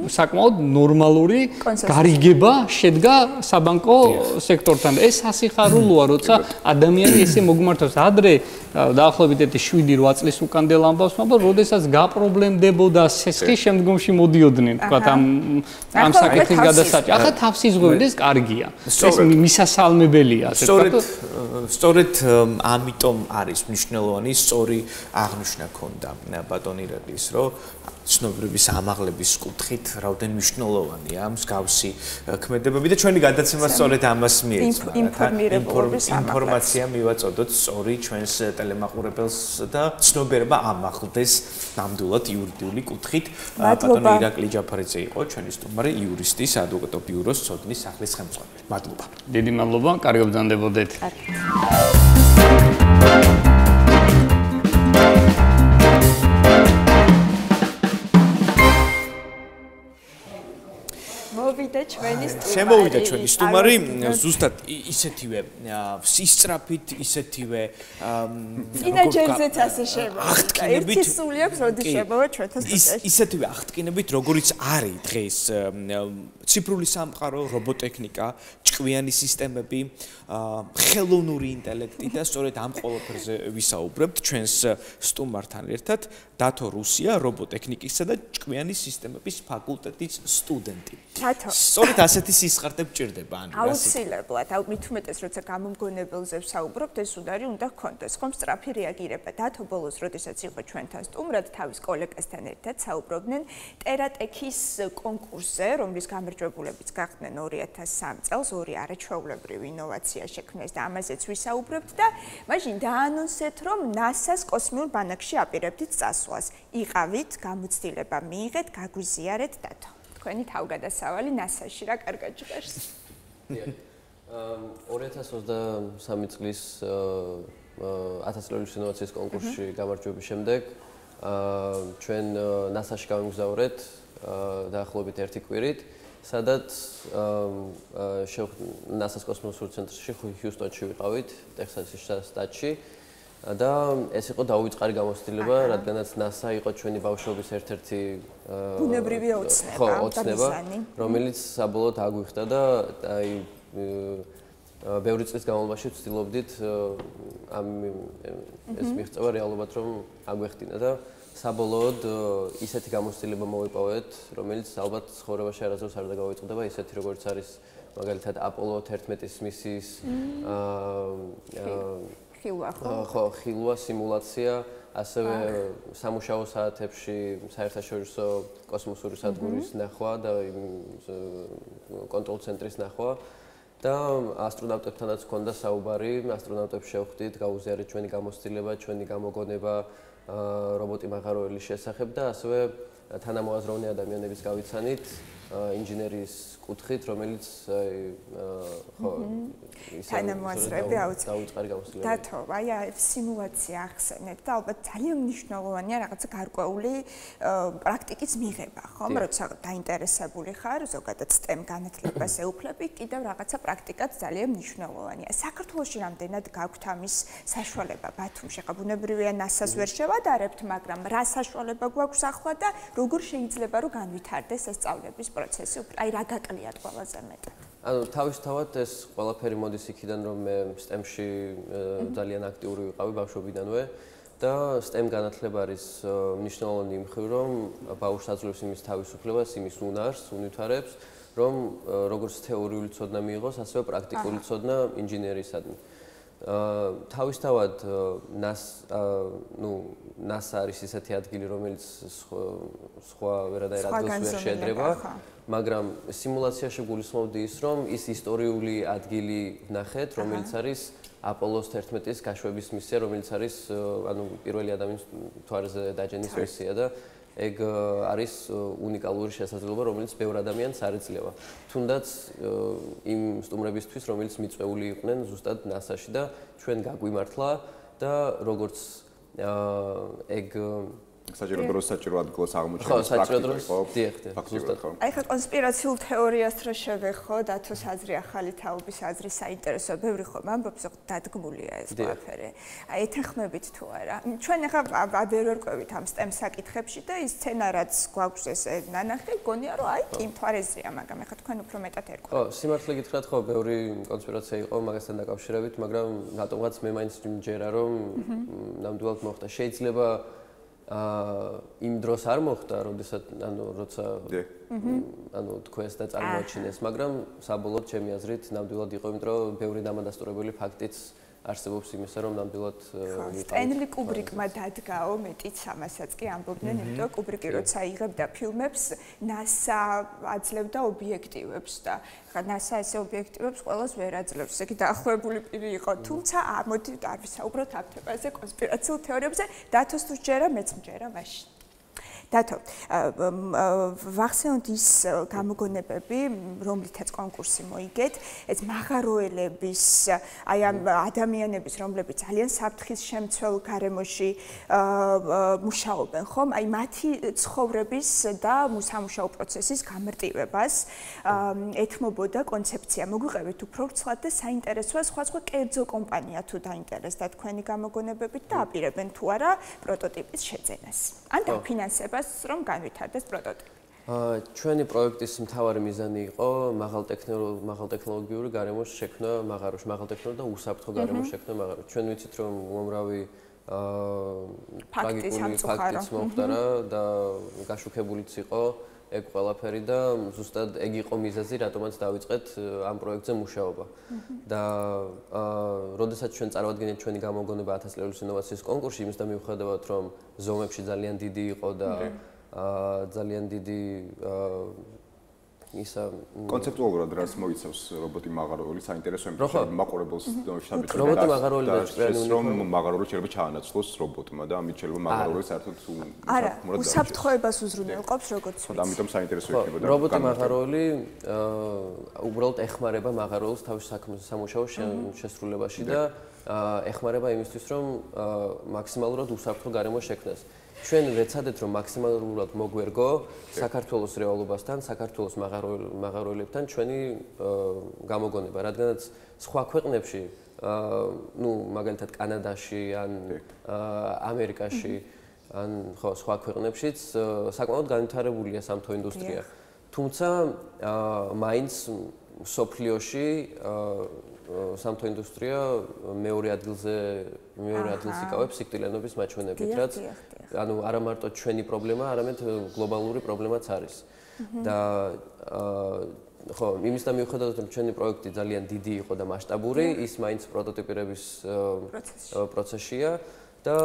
საკმაოდ ნორმალური გარიგება შედგა საბანკო სექტორთან. ეს სასიხარულოა, როცა ადამიანი ესე მოგმართავს. ადრე დაახლოებით 7-8 წლის უკანდელ ამბავს, მაგრამ როდესაც გაპრობლემდებოდა სესხი, შემდგომში მოდიოდნენ, ვთქვათ, ამ საკითხის გადასაჭრელად. ახლა თავს იზღვევენ, ეს კარგია. ეს მისასალმებელია, ასე ვთქვათ. სწორედ ამიტომ არის მნიშვნელოვანი სწორი აღნიშვნა ქონდა ბატონ ირაკლის, რომ ცნობიერების ამაღლების კუთხით რაოდენ მნიშვნელოვანია მსგავსი ქმედებები და ჩვენი გადაცემა სწორედ ამას მიეძღვნა. ინფორმაცია მივაწოდოთ სწორი ჩვენს ტელემაყურებელს და ცნობიერება ამაღლდეს ნამდვილად იურიდიული კუთხით. ბატონ ირაკლი ჯაფარიძე იყო ჩვენი სტუმარი, იურისტი, საადვოკატო ბიუროს ცოდნის სახლის ხელმძღვანელი. მადლობა. დიდი მადლობა, კარგი გაბრძანდებოდეთ. შემოვიდა ჩვენი სტუმარი, ზუსტად ისეთივე სისწრაფით, ისეთივე ფინანსებზეც ასე შემოვიდა. ერთი სული აქვს, როდის შემოვა ჩვენთან სტუდიაში. ისეთივე აღტკინებით, როგორიც არის დღეს ციფრული სამყარო, რობოტექნიკა, ჭკვიანი სისტემები, ხელოვნური ინტელექტი და სწორედ ამ ყველაფერზე ვისაუბრებთ ჩვენს სტუმართან ერთად. დათო რუსია, რობოტექნიკისა და ჭკვიანი სისტემების ფაკულტეტის სტუდენტი. სწორედ ასეთი სისხარტე გჭირდება, ანუ აუცილებლად, მით უმეტეს როცა გამომგონებელზე ვსაუბრობთ, ეს უნდა გქონდეს ხომ სწრაფი რეაგირება. დათო ბოლოს, როდესაც იყო ჩვენთან სტუმრად, თავის კოლეგასთან ერთად საუბრობდნენ ტერატექის კონკურსზე, რომლის გამარჯვებულებიც გახდნენ 2003 წელს, 2 არაჩვეულებრივი ინოვაცია შექმნეს და ამაზეც ვისაუბრებთ და მაშინ დაანონსეთ, რომ NASA-ს კოსმიურ ბანაკში აპირებდით წასვლას. იყავით, გამოცდილება მიიღეთ, გაგვიზიარეთ დათო. თქვენი თავგადასავალი NASA-ში რა კარგად ჟღერს. 2023 წლის 1000 წლების ინოვაციის კონკურსში გამარჯვების შემდეგ ჩვენ NASA-ში გავიმგზავრეთ დაახლოებით 1 კვირით, სადაც NASA-ს კოსმოსურ ცენტრში ჰიუსტონში ვიყავით, ტექსასის შტატში. და ეს იყო დაუვიწყარი გამოცდილება, რადგანაც NASA იყო ჩვენი ბავშვობის ერთ-ერთი ბუნებრივი ოცნება, რომელიც საბოლოოდ აგვიხდა და აი ბევრი წლის განმავლობაში ვცდილობდით ამ ეს მიღწევა რეალობად რომ აგვეხდინა და საბოლოოდ ისეთი გამოცდილება მოვიპოვეთ, რომელიც ალბათ ცხოვრებაში არასდროს არ დაგავიწყდება, ისეთი როგორც არის მაგალითად აპოლო 11-ის მისიის ხილვა სიმულაცია, ასევე სამუშაო საათებში საერთაშორისო კოსმოსური სადგურის ნახვა და კონტროლ ცენტრის ნახვა და ასტრონავტებთანაც ჰქონდა საუბარი, ასტრონავტებს შევხვდით, გაუზიარეთ ჩვენი გამოცდილება, ჩვენი გამოგონება რობოტი მაღაროელის შესახებ და ასევე თანამოაზროვნე ადამიანების გავიცანით ინჟინერიის კუთხით, რომელიც ხო თანამოაზრეები დაუწყარი გამოცდილება. დათო, აი სიმულაცია ახსენეთ და ალბათ ძალიან მნიშვნელოვანია რაღაცა გარკვეული პრაქტიკის მიღება, ხომ? როცა დაინტერესებული ხარ, ზოგადად STEM განათლებას ეუფლები, კიდევ რაღაცა პრაქტიკაც ძალიან მნიშვნელოვანია. საქართველოში რამდენად გაქვთ ამის საშუალება ბათუმში? ხა ბუნებრივია NASA-ს ვერ შევადარებთ, მაგრამ რა საშუალება გვაქვს ახლა და როგორ შეიძლება რომ განვითარდეს ეს სწავლების პროცესი? აი რა გაკლიათ ყველაზე მეტად? ანუ თავისთავად ეს ყველაფერი მოდის იქიდან, რომ მე STEM-ში ძალიან აქტიური ვიყავი ბავშვობიდანვე და STEM განათლება არის მნიშვნელოვანი იმხრივ, რომ ბავშვს აძლევს იმის თავისუფლებას, იმის უნარს, უნვითარებს, რომ როგორც თეორიული ცოდნა მიიღოს, ასევე პრაქტიკული ცოდნა ინჟინერიისადმი. თავისთავად NASA არის ისეთი ადგილი, რომელიც სხვა ვერანაირ ადგილს ვერ შეედრება, მაგრამ სიმულაციაში გულისხმობდი ის, რომ ის ისტორიული ადგილი ვნახეთ, რომელიც არის აპოლოს 11-ის გაშვების მისია, რომელიც არის პირველი ადამიანის მთვარეზე დაჯენის მისია და ეგ არის უნიკალური შესაძლებლობა, რომელიც ბევრ ადამიანს არ ეძლევა. თუნდაც იმ სტუმრებისთვის, რომელიც მიწვეული იყვნენ ზუსტად NASA-ში და ჩვენ გაგვიმართლა და როგორც ეგ საჭირო დროს საჭირო ადგილას აღმოჩენის პრაქტიკა იყო. ზუსტად. აი ხა კონსპირაციულ თეორიას რო შევეხო, დათოს აზრი ახალი თაობის აზრი საინტერესოა, ბევრი ხომ ამბობს, რომ დადგმულია ეს ყველაფერი. აი ეთანხმებით თუ არა? ჩვენ ახლა ვერ ვერკვევით ამ STEM საკითხებში და ის სცენა რაც გვაქვს ეს ნანახი, გონია რომ აი კი მთვარეზეა, მაგრამ ახლა თქვენ უფრო მეტად ერკვევთ. ხო, სიმართლე გითხრათ, ხო, ბევრი კონსპირაცია იყო მაგასთან დაკავშირებით, მაგრამ რატომღაც მე მაინც მჯერა, რომ ნამდვილად მოხდა. შეიძლება იმ დროს არ მოხდა, როდესაც როცა თქვენს და წარმოაჩინეს, მაგრამ საბოლოოდ ჩემი აზრით ნამდვილად იყო, იმიტომ რომ ბევრი დამადასტურებელი ფაქტიც არსებობს იმისა, რომ ნამდვილად სტენლი კუბრიკმა დადგაო, მეტიც ამასაც კი ამბობდნენ, იმიტომ კუბრიკი როცა იღებდა ფილმებს, NASA აძლევდა ობიექტივებს და ხა NASA ესე ობიექტივებს ყველას ვერ აძლევს. ეგ დაახლოებული პირი იყო, თუმცა მოდი არ ვისაუბროთ ამ თემაზე, კონსპირაციულ თეორიებზე, დათოს თუ ჯერა, მეც მჯერა მაშინ. დათო, ვახსენოთ ის გამოგონებები, რომლითაც კონკურსი მოიგეთ, ეს მაღაროელების, აი ამ ადამიანების, რომლებიც ძალიან საფრთხის შემცველ გარემოში მუშაობენ, ხომ? აი მათი ცხოვრების და სამუშაო პროცესის გამარტივებას ეთმობოდა კონცეფცია. მოგვიყევით უფრო ვრცლად და საინტერესოა სხვა კერძო კომპანია თუ დაინტერესდა თქვენი გამოგონებებით და აპირებენ თუ არა პროტოტიპის შეძენას. ან დაფინანსებას რომ განვითარდეს პროტოტიპი. ჩვენი პროექტის მთავარი მიზანი იყო მაღალტექნოლოგიური გარემოს შექმნა მაღაროში, მაღალტექნოლოგიური და უსაფრთხო გარემოს შექმნა მაღაროში. ჩვენ ვიცით, რომ უამრავი ფაქტიც მომხდარა და გაშუქებულიც იყო ეგ ყველაფერი და ზუსტად ეგ იყო მიზეზი, რატომაც დავიწყეთ ამ პროექტზე მუშაობა. და როდესაც ჩვენ წარვადგენთ ჩვენი გამოგონება 1000 წლების ინოვაციის კონკურსში, იმის და მიუხედავად რომ ზომებში ძალიან დიდი იყო და ძალიან დიდი ისა კონცეპტუალურად რას მოიცავს რობოტი მაღაროელი საინტერესო იმით მაყურებელს შთაბეჭდილება რობოტი მაღაროელი და ჭკვიანი რომ მაღაროელი შეიძლება ჩაანაცვლოს რობოტმა და ამით შეიძლება მაღაროელი საერთოდ არა უსაფრთხოებას უზრუნველყოფს როგორც ვიცი და ამიტომ საინტერესო იქნება და რობოტი მაღაროელი უბრალოდ ეხმარება მაღაროელს თავის სამუშაოს შესრულებაში და ეხმარება იმისთვის რომ მაქსიმალურად უსაფრთხო გარემო შექმნას ჩვენ ვეცადეთ რომ მაქსიმალურად მოგვერგო საქართველოს რეალობასთან, საქართველოს მაღაროელებთან ჩვენი გამოგონება, რადგანაც სხვა ქვეყნებში, მაგალითად კანადაში ან ამერიკაში ან ხო სხვა ქვეყნებშიც საკმაოდ განვითარებულია სამთო ინდუსტრია. თუმცა მაინც სოფლიოში სამთო ინდუსტრია მეორე ადგილს იკავებს სიკვდილიანობის მაჩვენებლით, რაც ანუ არა მარტო ჩვენი პრობლემა, არამედ გლობალური პრობლემაც არის. და ხო, იმის და მიუხედავად რომ ჩვენი პროექტი ძალიან დიდი იყო და მასშტაბური, ის მაინც პროტოტიპირების პროცესია და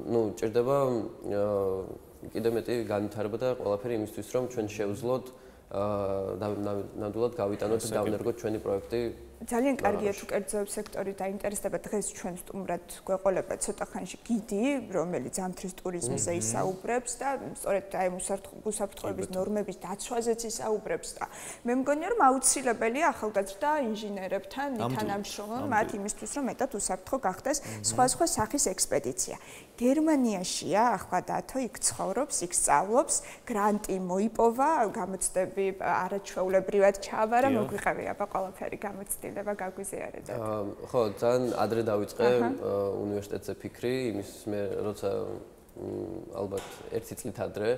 ნუ ჭირდება კიდევ მეტი განვითარება და ყველაფერი იმისთვის რომ ჩვენ შევძლოთ ნამდვილად გავიტანოთ და დავნერგოთ ჩვენი პროექტი. ძალიან კარგია თუ კერძოების სექტორი დაინტერესდება დღეს ჩვენ სტუმრად გვეყოლება ცოტა ხანში გიდი, რომელიც ზამთრის ტურიზმზე ისაუბრებს და სწორედ აი უსაფრთხოების ნორმების დაცვაზეც ისაუბრებს და მე მგონია რომ აუცილებელია ახალგაზრდა ინჟინერებთან თანამშრომლობა მათ იმისთვის რომ მეტად უსაფრთხო გახდეს სხვა სახის ექსპედიცია. გერმანიაშია ახლა დათო იქ ცხოვრობს, იქ სწავლობს, გრანტი მოიპოვა, გამოცდები არაჩვეულებრივად ჩააბარა, მოგვიყევი აბა ყველაფერი გამოცდილება გაგვიზიარეთ. ხო, ძალიან ადრე დავიწყე უნივერსიტეტზე ფიქრი, იმის მე როცა ალბათ 1 წლით ადრე,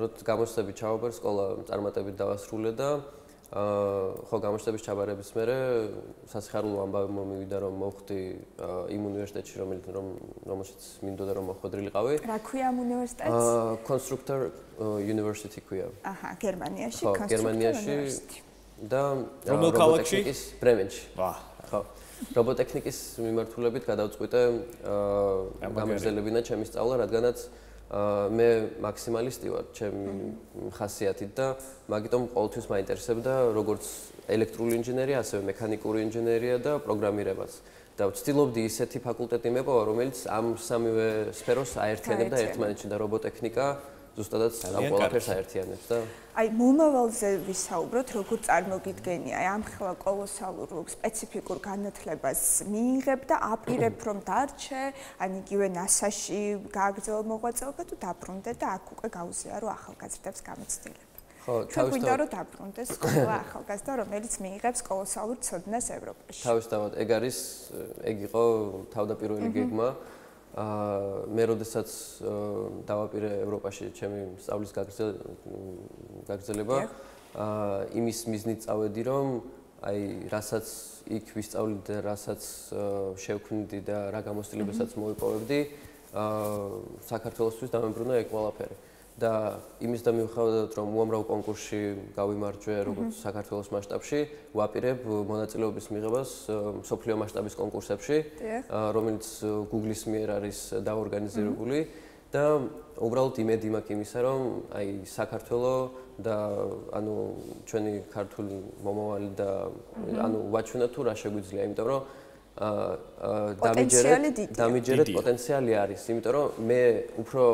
როცა გამოცდები ჩავაბარ, სკოლა წარმატებით დავასრულე და ხო გამოცდების ჩაბარების მერე სასიხარულო ამბავი მომივიდა რომ მოვხდი იმ უნივერსიტეტში რომელშიც მინდოდა რომ მოხვედრილიყავი. რა ქვია ამ უნივერსიტეტს? Constructor University ქვია. აჰა, გერმანიაში გერმანიაში და რომელ ქალაქში? ბრემენში. ვაჰ. ხო. რობოტექნიკის მიმართულებით გადავწყვიტე გამაგრძელებინა ჩემი სწავლა, რადგანაც მე მაქსიმალისტი ვარ ჩემი ხასიათით და მაგიტომ ყოველთვის მაინტერესებდა როგორც ელექტრული ინჟინერია, ასევე მექანიკური ინჟინერია და პროგრამირებაც. და ვცდილობდი ისეთი ფაკულტეტი მეპოვა, რომელიც ამ სამივე სფეროს აერთიანებდა ერთმანეთში და რობოტექნიკა ზუსტადაც ამ ყველაფერს აერთიანებს და აი მომავალზე ვისაუბროთ, როგორ წარმოგიდგენია აი ამ ხელა კოლოსალურ სპეციფიკურ განათლებას მიიღებ და აპირებ რომ დარჩე, ან იგივე NASA-ში გააგრძელო მოღვაწეობა თუ დაბრუნდე და აქ უკვე გაუზიარო ახალგაზრდებს გამოცდილება. ხო, თავისთავად რომ დაბრუნდეს ყველა ახალგაზრდა, რომელიც მიიღებს კოლოსალურ ცოდნას ევროპაში. თავისთავად ეგ იყო თავდაპირველი გეგმა. მე როდესაც დავაპირე ევროპაში ჩემი სწავლის გაგრძელება, იმის მიზნით წავედი, რომ აი რასაც იქ ვისწავლდი და რასაც შევქმნიდი და რა გამოცდილებასაც მოვიპოვებდი, საქართველოსთვის დამემბრუნა ეგ ყველაფერი. და იმის და მიუხედავად რომ უამრავ კონკურსში გავიმარჯვე როგორც საქართველოს მასშტაბში, ვაპირებ მონაწილეობის მიღებას მსოფლიო მასშტაბის კონკურსებში, რომელიც Google-ის მიერ არის დაორგანიზებული და უბრალოდ იმედი მაქვს იმისა, რომ აი საქართველო და ანუ ჩვენი ქართული მომავალი და ანუ ვაჩვენოთ თუ რა შეგვიძლია, იმიტომ რომ დამიჯერეთ პოტენციალი არის, იმიტომ რომ მე უფრო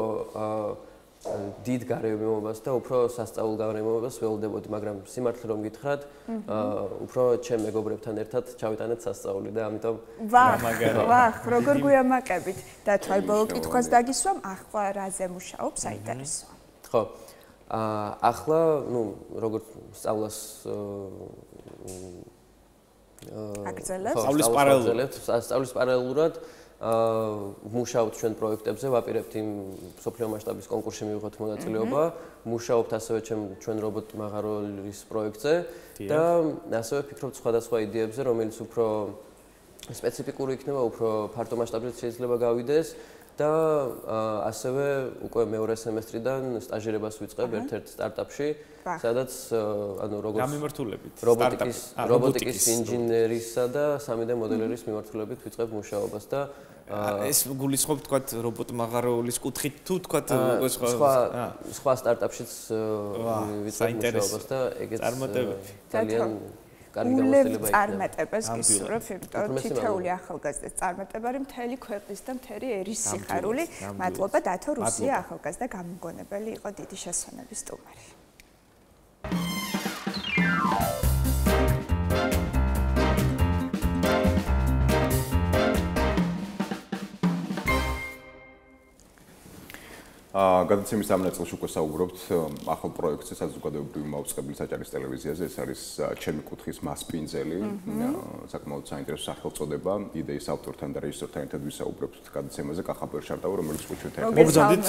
დიდ გარემოებას და უფრო სასწაულ გარემოებას ველოდებოდი, მაგრამ სიმართლე რომ გითხრათ, უფრო ჩემ მეგობრებთან ერთად ჩავიტანეთ სასწაული და ამიტომ ვახ, როგორ გვიამაყებით და თვაი ბოლო კითხვას დაგისვამ, ახლა რაზე მუშაობს საინტერესოა. ხო. ახლა, ნუ, როგორც სწავლას აგრძელებს? სწავლის პარალელურად მუშაობთ ჩვენ პროექტებზე, ვაპირებთ იმ სოფლიო მასშტაბის კონკურსში მივიღოთ მონაწილეობა, მუშაობთ ასევე ჩვენ რობოტ მაღაროლის პროექტზე და ასევე ფიქრობთ სხვადასხვა იდეებზე, რომელიც უფრო სპეციფიკური იქნება, უფრო ფართო მასშტაბზე შეიძლება გავიდეს და ასევე უკვე მეორე სემესტრიდან სტაჟირებას ვიწყებ ერთ-ერთ სტარტაპში, სადაც ანუ როგორც რობოტიკის ინჟინერისა და 3D მოდელერის მიმართულებით ვიწყებ მუშაობას და ეს გულისხმობ თქვა რობოტ მაღაროლის კუთხით თუ თქვა სხვა სტარტაპშიც ვიწყებ მუშაობას და ეგეც ძალიან კარგი გამოცდილება იქნება. წარმატებას გისურვებ, იმიტომ რომ თითოეული ახალგაზრდა წარმატებარი მთელი ქვეყნის და მთელი ერის სიხარული. მადლობა დათო რუსია ახალგაზრდა გამომგონებელი იყო დიდი შესვენების სტუმარი. გადაცემის ამ ნაწილში უკვე საუბრობთ ახალ პროექტზე საზოგადოებრივი მაუწყებელი საჭალის ტელევიზიაზე. ეს არის ჩემი კუთხის მასპინძელი, საკმაოდ საინტერესო სახელწოდება. იდეის ავტორთან და რეჟისორთან ერთად ვისაუბრებთ გადაცემაზე. კახაბერ შარტავა, რომელიც ჩვენთან ერთად მოგზავნით.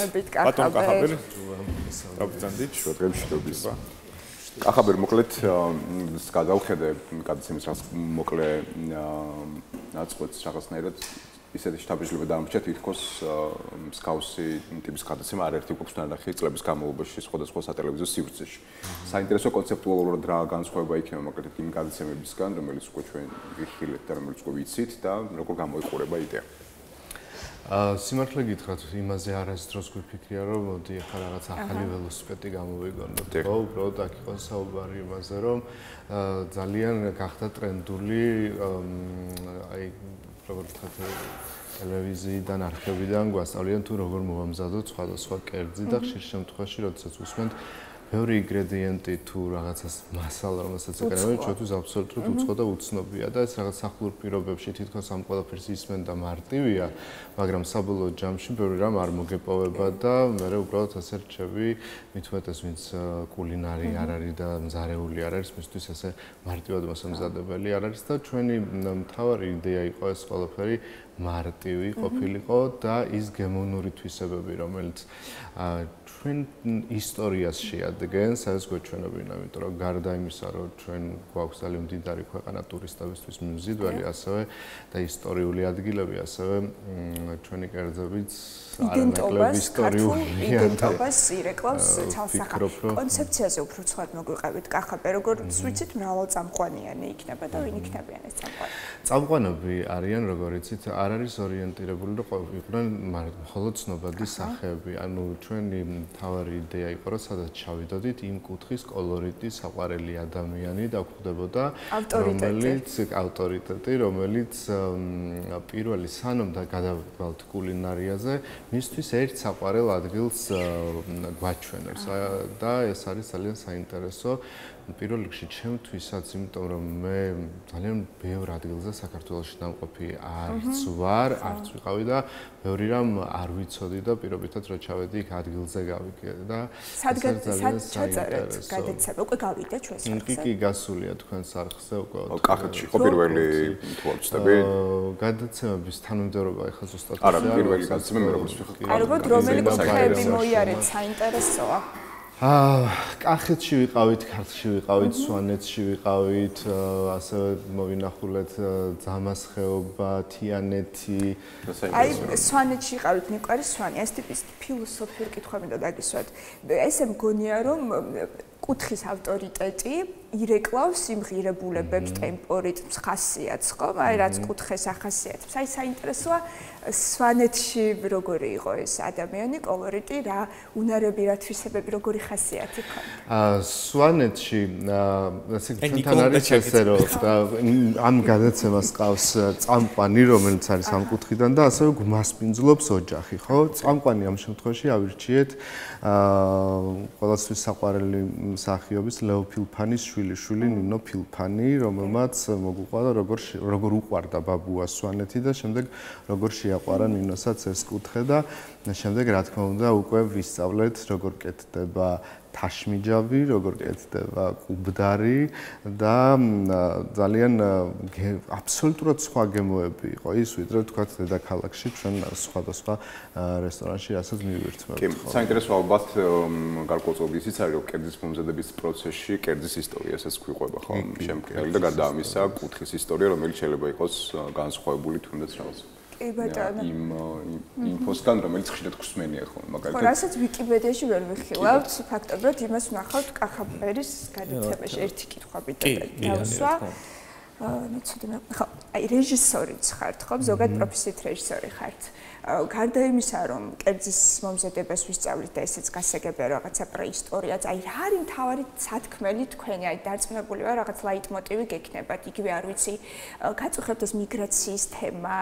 ბატონ კახაბერი. მოგზავნით. შუადღეებში შევდივართ. ახაბერ მოკლედ გადავხედე გადაცემის რაღაც მოკლე ნაწყვეტს რაღაცნაირად ისეთი შთაბეჭდილება დამრჩა თითქოს მსგავსი ტიპის გადაცემა არაერთი გვაქვს ნანახი წლების განმავლობაში სხვადასხვა სატელევიზიო სივრცეში. საინტერესო კონცეპტუალურად რა განსხვავება იქნება მოკლედ იმ გადაცემებისგან, რომელიც უკვე ჩვენ ვიხილეთ და რომელიც უკვე ვიცით და როგორ გამოიყურება იდეა. სიმართლე გითხრათ, იმაზე არასდროს გვიფიქრია, რომ მოდი ახლა რაღაც ახალი ველოსიპედი გამოვიგონოთ. ხო, უბრალოდ აქ იყო საუბარი იმაზე, რომ ძალიან გახდა ტრენდული აი როგორც ვთქვათ, ტელევიზიიდან, არხებიდან გვასწავლიან თუ როგორ მოვამზადოთ სხვადასხვა კერძი და ხშირ შემთხვევაში, როდესაც უსმენთ ბევრი ინგრედიენტი თუ რაღაცას მასალა, რომელსაც ეკრავენ, ჩვენთვის აბსოლუტურად უცხო და უცნობია და ეს რაღაც ახლურ პირობებში თითქოს ამ ყველაფერს ისმენ და მარტივია, მაგრამ საბოლოო ჯამში ბევრი რამ არ მოგეპოვება და მე უბრალოდ ასე რჩები, მით უმეტეს ვინც კულინარი არ არის და მზარეული არ არის, მისთვის ესე მარტივად მოსამზადებელი არ არის და ჩვენი მთავარი იდეა იყო ეს ყველაფერი მარტივი ყოფილიყო და ის გემოვნური თვისებები, რომელიც ჩვენ ისტორიას შეადგენს, ეს გვეჩვენებინა, იმიტომ რომ გარდა იმისა, რომ ჩვენ გვაქვს ძალიან მდიდარი ქვეყანა ტურისტებისთვის მიმზიდველი, ასევე და ისტორიული ადგილები, ასევე ჩვენი კერძებიც არანაკლებ ისტორიულია და იდენტობას ირეკლავს ცალსახად. კონცეფციაზე უფრო ცუდად მოგვიყევით, კახაბე, როგორც ვიცით, მრავალწამყვანიანი იქნება და ვინ იქნებიან ეს წამყვანი? წამყვანები არიან, როგორ იცით, არ არის ორიენტირებული და იყვნენ მხოლოდ ცნობადი სახეები. ანუ ჩვენი მთავარი იდეა იყო, რომ სადაც ჩავიდოდით, იმ კუთხის კოლორიტი, საყვარელი ადამიანი დაგვხვდებოდა, რომელიც ავტორიტეტი, რომელიც პირველი სანამ და გადავვალთ კულინარიაზე, მისთვის ერთ საყვარელ ადგილს გვაჩვენებს და ეს არის ძალიან საინტერესო. პირველ რიგში ჩემთვისაც, იმიტომ რომ მე ძალიან ბევრ ადგილზე საქართველოში დამყოფი არც ვიყავი და ბევრი რამ არ ვიცოდი და პირობითად რო ჩავედი იქ ადგილზე გავიგე და სად ჩაწერეთ გადაცემა უკვე გავიდა ჩვენს არხზე? კი, გასულია თქვენს არხზე უკვე. კახეთში იყო პირველი თუ არ ვცდები? გადაცემების თანმიმდევრობა ეხლა ზუსტად არა, პირველი გადაცემა მე როგორც ვიხარ. კარგად, რომელი კუთხეები მოიარეთ, საინტერესოა. კახეთში ვიყავით, ქართლში ვიყავით, სვანეთში ვიყავით, ასევე მოვინახულეთ ძამას ხეობა, თიანეთი. აი, სვანეთში ვიყავით, მიყვარს სვანი, ეს ტიპის ფილოსოფიური კითხვები და დაგისვათ. ესე მგონია, რომ კუთხის ავტორიტეტი ირეკლავს იმ ღირებულებებს, ტემპორიტმს, ხასიათს, ხო? აი, რაც კუთხეს ახასიათებს. აი, საინტერესოა სვანეთში როგორი იყო ეს ადამიანი, კოლორიტი, რა უნარები, რა თვისებები, როგორი ხასიათი ქონდა? სვანეთში, ასე ჩვენთან არის ესე, რომ ამ გადაცემას ყავს წამყვანი, რომელიც არის ამ კუთხიდან და ასევე გვმასპინძლობს ოჯახი, ხო? წამყვანი ამ შემთხვევაში ავირჩიეთ ყველასთვის საყვარელი მსახიობის ლეო ფილფანის შვილიშვილი ნინო ფილფანი, რომელმაც მოგვიყვარა როგორ უყვარდა ბაბუას სვანეთი და შემდეგ როგორ შეაყვარა ნინოსაც ეს კუთხე და შემდეგ რა თქმა უნდა უკვე ვისწავლეთ როგორ კეთდება თაშმიჯავი, როგორ კეთდება კუბდარი და ძალიან აბსოლუტურად სხვა გემოები იყო ის, ვიდრე თქვათ დედაქალაქში ჩვენ სხვადასხვა რესტორანში რასაც მივირთმევთ. კი, საინტერესო ალბათ გარკვეულწილად ისიც არის, რომ კერძის მომზადების პროცესში კერძის ისტორიასაც გვიყვება ხო შემქმნელი და გარდა ამისა კუთხის ისტორია, რომელიც შეიძლება იყოს განსხვავებული თუნდაც რაღაც. კი ბატონო. იმ ინფოსგან, რომელიც ხშირად გვსმენია ხო, მაგალითად. ხო, რასაც ვიკიპედიაში ვერ ვიხილავთ, ფაქტობრივად იმას ვნახავთ კახაბერის გადაცემაში ერთი კითხვები დავსვა. ხო, აი რეჟისორიც ხართ, ხო, ზოგადად პროფესიით რეჟისორი ხართ. გარდა იმისა, რომ კერძის მომზადებას ვისწავლით და ესეც გასაგებია რაღაცა პრეისტორიაც, აი რა არის მთავარი სათქმელი თქვენი, აი დარწმუნებული ვარ, რაღაც ლაიტმოტივი გექნებათ, იგივე არ ვიცი, გაწუხებთ ეს მიგრაციის თემა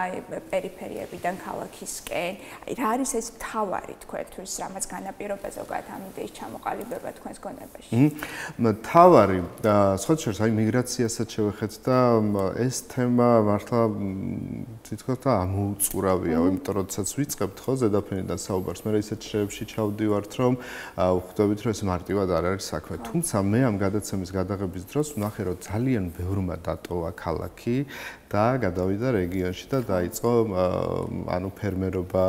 პერიფერიებიდან ქალაქისკენ, აი რა არის ეს მთავარი თქვენთვის, რამაც განაპირობა ზოგადად ამ იდეის ჩამოყალიბება თქვენს გონებაში? მთავარი, სხვა შორის აი მიგრაციასაც შევეხეთ და ეს თემა მართლა თითქოს და ამოუწურავია, იმიტომ რომ როდესაც ვიწყებთ ხო ზედაფენიდან საუბარს, მე ისეთ შრეებში ჩავდივართ, რომ ხვდებით, რომ ეს მარტივად არ არის საქმე. თუმცა მე ამ გადაცემის გადაღების დროს ვნახე, რომ ძალიან ბევრმა დატოვა ქალაქი და გადავიდა რეგიონში და დაიწყო ანუ ფერმერობა,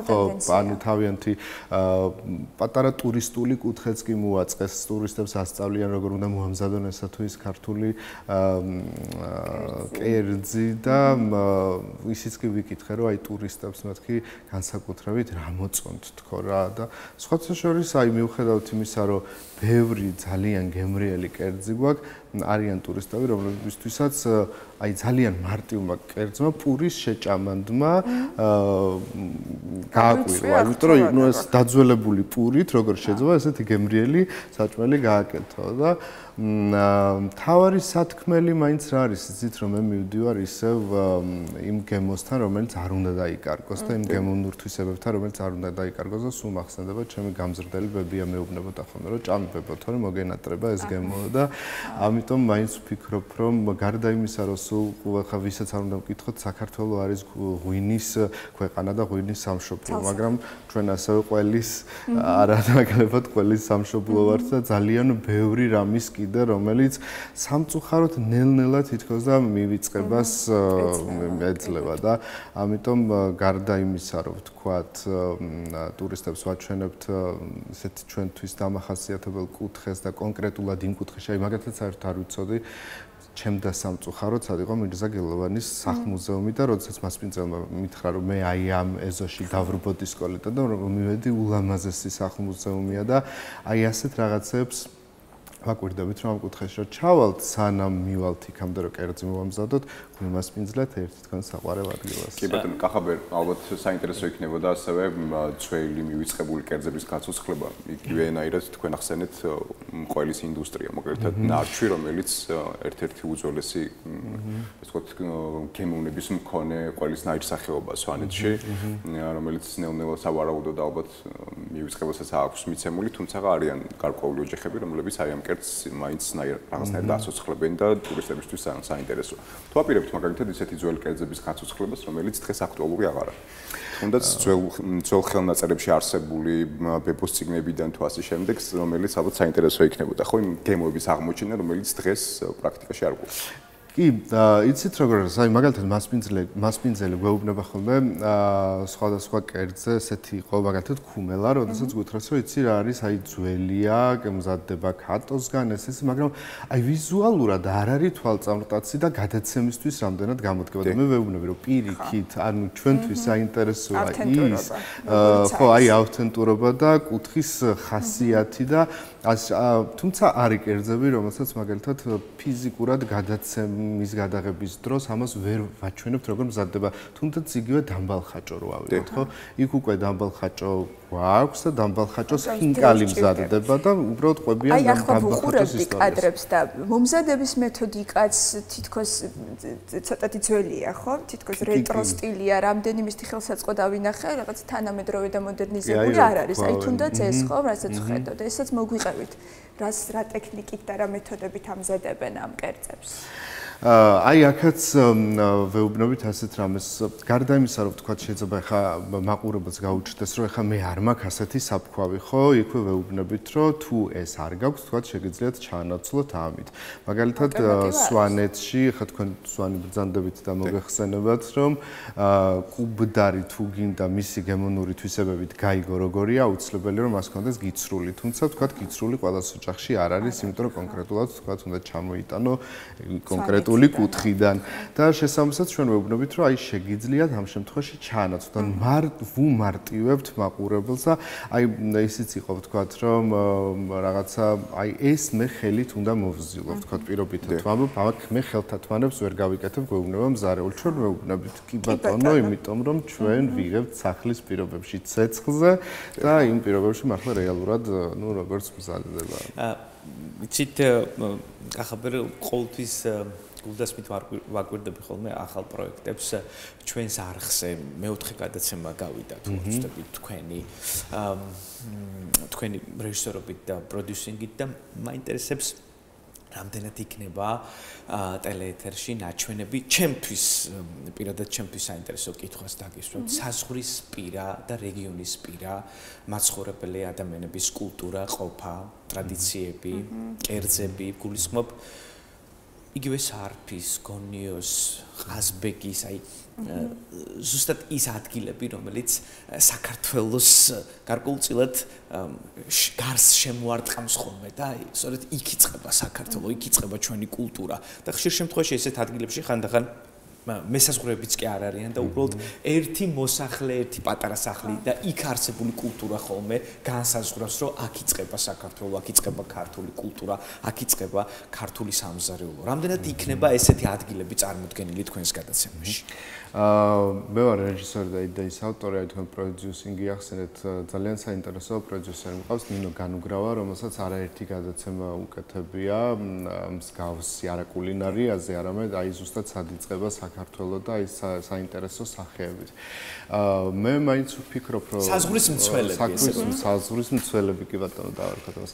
ხო, ანუ თავიანთი პატარა ტურისტული კუთხეც კი მოაწყეს, ტურისტებს ასწავლიან როგორ უნდა მოამზადონ ესა თუ ის ქართული კერძი და ისიც კი ვიკითხე, რომ აი ტურისტებს მეთქი განსაკუთრებით რა მოწონთ თქო რა და სხვათა შორის აი მიუხედავად იმისა, რომ ბევრი ძალიან გემრიელი კერძი გვაქვს, არიან ტურისტები, რომლებისთვისაც აი ძალიან მარტივმა კერძმა პურის შეჭამანდმა გააკვირვა, იმიტომ რომ ნუ ეს დაძველებული პურით როგორ შეიძლება ესეთი გემრიელი საჭმელი გააკეთო და თავარი სათქმელი მაინც რა არის, იცით რომ მე მივდივარ ისევ იმ გემოსთან, რომელიც არ უნდა დაიკარგოს და იმ გემოვნურ თვისებებთან, რომელიც არ უნდა დაიკარგოს და სულ მახსენდება ჩემი გამზრდელი ბებია მეუბნებოდა ხოლმე, რომ ჭამი ბებო, თორემ მოგენატრება ეს გემო და ამიტომ მაინც ვფიქრობ, რომ გარდა იმისა, რომ სულ ხა ვისაც არ უნდა ვკითხოთ, საქართველოს არის ღვინის ქვეყანა და ღვინის სამშობლო, მაგრამ ჩვენ ასევე ყველის არანაკლებად ყველის სამშობლო ვართ და ძალიან ბევრი რამის კიდე რომელიც სამწუხაროდ ნელ-ნელა თითქოს და მივიწყებას ეძლევა და ამიტომ გარდა იმისა, რომ ვთქვათ, ტურისტებს ვაჩვენებთ ესეთი ჩვენთვის დამახასიათებელ კუთხეს და კონკრეტულად იმ კუთხეში, აი მაგათაც საერთოდ არ ვიცოდი ჩემდა სამწუხაროდ სად იყო მირზა გელოვანის სახლ-მუზეუმი და როდესაც მასპინძელმა მითხრა რომ მე აი ამ ეზოში დავრბოდი სკოლიდან და რომ მივედი ულამაზესი სახლ-მუზეუმია და აი ასეთ რაღაცებს ვაკვირდებით რომ ამ კუთხეში რომ ჩავალთ სანამ მივალთ იქამდე რომ კერძი მოვამზადოთ მასპინძლეთ ერთი თქვენ საყვარელ ადგილას. კი ბატონო, კახაბერ, ალბათ საინტერესო იქნებოდა ასევე ძველი მივიწყებული კერძების გაცოცხლება. იგივენაირად თქვენ ახსენეთ ყველის ინდუსტრია, მოკლედ ნარჩვი, რომელიც ერთ-ერთი უძველესი ესე ვთქვათ გემოვნების მქონე ყველის ნაირსახეობა სვანეთში, რომელიც ნელ-ნელა სავარაუდოდ ალბათ მივიწყებასაც აქვს მიცემული, თუმცა არიან გარკვეული ოჯახები, რომლებიც აი ამ კერძს მაინც რაღაცნაირად გაცოცხლებენ და ტურისტებისთვის საინტერესოა. თუ აპირებთ მაგალითად ისეთი ძველი კერძების გაცოცხლებას, რომელიც დღეს აქტუალური აღარა. თუნდაც ძველ ხელნაწერებში არსებული ბებოს წიგნებიდან თუ ასე შემდეგ, რომელიც ალბათ საინტერესო იქნებოდა, ხო, იმ გემოების აღმოჩენა, რომელიც დღეს პრაქტიკაში არ გვაქვს. კი, იცით როგორ არის, აი მაგალითად მასპინძელი გვეუბნება ხოლმე სხვადასხვა კერძზე ესეთი იყო მაგალითად ქუმელა, როდესაც გითხრას რომ იცი რა არის, აი ძველია, მზადდება კატოსგან ეს, მაგრამ აი ვიზუალურად არ არის თვალწამრტაცი და გადაცემისთვის რამდენად გამოდგება და მე ვეუბნები რომ პირიქით, ანუ ჩვენთვის საინტერესოა ის, ხო, აი ავთენტურობა და კუთხის ხასიათი და თუმცა არის კერძები, რომელსაც მაგალითად ფიზიკურად გადაცემის გადაღების დროს ამას ვერ ვაჩვენებთ როგორ მზადდება, თუნდაც იგივე დამბალხაჭო რო ავიღოთ, ხო? იქ უკვე დამბალხაჭო გვაქვს და დამბალხაჭოს ხინკალი მზადდება და უბრალოდ ყვებიან დამბალხაჭოს ისტორიას. აი ახლა ვუყურებდი კადრებს და მომზადების მეთოდიკაც თითქოს ცოტათი ძველია, ხო? თითქოს რეტრო სტილია, რამდენი მისთი ხელსაწყო დავინახე, რაღაც თანამედროვე და მოდერნიზებული არ არის. აი თუნდაც ეს ხო, რასაც ვხედავ, ესაც მოგვიყევით. რა ტექნიკით და რა მეთოდებით ამზადებენ ამ კერძებს? აი აქაც ვეუბნებით ასეთ რამეს. გარდა იმისა, რომ თქვა შეიძლება ხა მაყურებელს გაუჩნდეს, რომ ხა მე არ მაქვს ასეთი საფქვავი, ხო? იქვე ვეუბნებით, რომ თუ ეს არ გაქვს, თქვა შეგიძლიათ ჩაანაცვლოთ ამით. მაგალითად სვანეთში, ხა თქვენ სვანი ბრძანდებით და მოგეხსენებათ, რომ კუბდარი თუ გინდა მისი გემოვნური თვისებებით გაიგო როგორია, აუცილებელი რომ მას ჰქონდეს გიცრული. თუმცა თქვა გიცრული ყველას ოჯახში არ არის, იმიტომ რომ კონკრეტულად თქვა უნდა ჩამოიტანო კონკრეტ კუთხიდან და შესაბამისად ჩვენ ვეუბნებით რომ აი შეგიძლიათ ამ შემთხვევაში ჩაანაცვლოთ ან ვუმარტივებთ მაყურებელს და აი ისიც იყო ვთქვათ რომ რაღაცა აი ეს მე ხელით უნდა მოვზილო ვთქვათ პირობითად ვამბობ აქ მე ხელთათმანებს ვერ გავიკეთებ გვეუბნება მზარეულ ჩვენ ვეუბნებით კი ბატონო იმიტომ რომ ჩვენ ვიღებთ სახლის პირობებში ცეცხლზე და იმ პირობებში მართლა რეალურად ნუ როგორც მზადდება იცით კახაბერ ყოველთვის გულდასმით ვაკვირდები ხოლმე ახალ პროექტებს ჩვენს არხზე მეოთხე გადაცემა გავიდა თუ ვწდებით თქვენი რეჟისორობით და პროდიუსინგით და მაინტერესებს რამდენად იქნება ტელეეთერში ნაჩვენები ჩემთვის პირადად ჩემთვის საინტერესო კითხვას დაგისვამთ საზღვრისპირა და რეგიონისპირა მაცხოვრებელი ადამიანების კულტურა, ყოფა, ტრადიციები, კერძები, გულისხმობ იგივე სარფის, გონიოს, ყაზბეგის, აი ზუსტად ის ადგილები, რომელიც საქართველოს გარკვეულწილად გარს შემოარტყამს ხოლმე და აი სწორედ იქ იწყება საქართველო, იქ იწყება ჩვენი კულტურა და ხშირ შემთხვევაში ესეთ ადგილებში ხანდახან მესაზღვრეებიც კი არ არიან და უბრალოდ ერთი მოსახლე, ერთი პატარა სახლი და იქ არსებული კულტურა ხოლმე განსაზღვრავს, რომ აქ იწყება საქართველო, აქ იწყება ქართული კულტურა, აქ იწყება ქართული სამზარეულო. რამდენად იქნება ესეთი ადგილები წარმოდგენილი თქვენს გადაცემაში? მე ვარ რეჟისორი და იდეის ავტორი, აი თქვენ პროდიუსინგი ახსენეთ, ძალიან საინტერესო პროდიუსერი მყავს ნინო განუგრავა, რომელსაც არაერთი გადაცემა უკეთებია მსგავსი არა კულინარიაზე, არამედ აი ზუსტად სად იწყება საქართველო და ის საინტერესო სახეებით. მე მაინც ვფიქრობ, რომ საზღვრის მცველები, საზღვრის მცველები კი ბატონო დავარქოთ მას.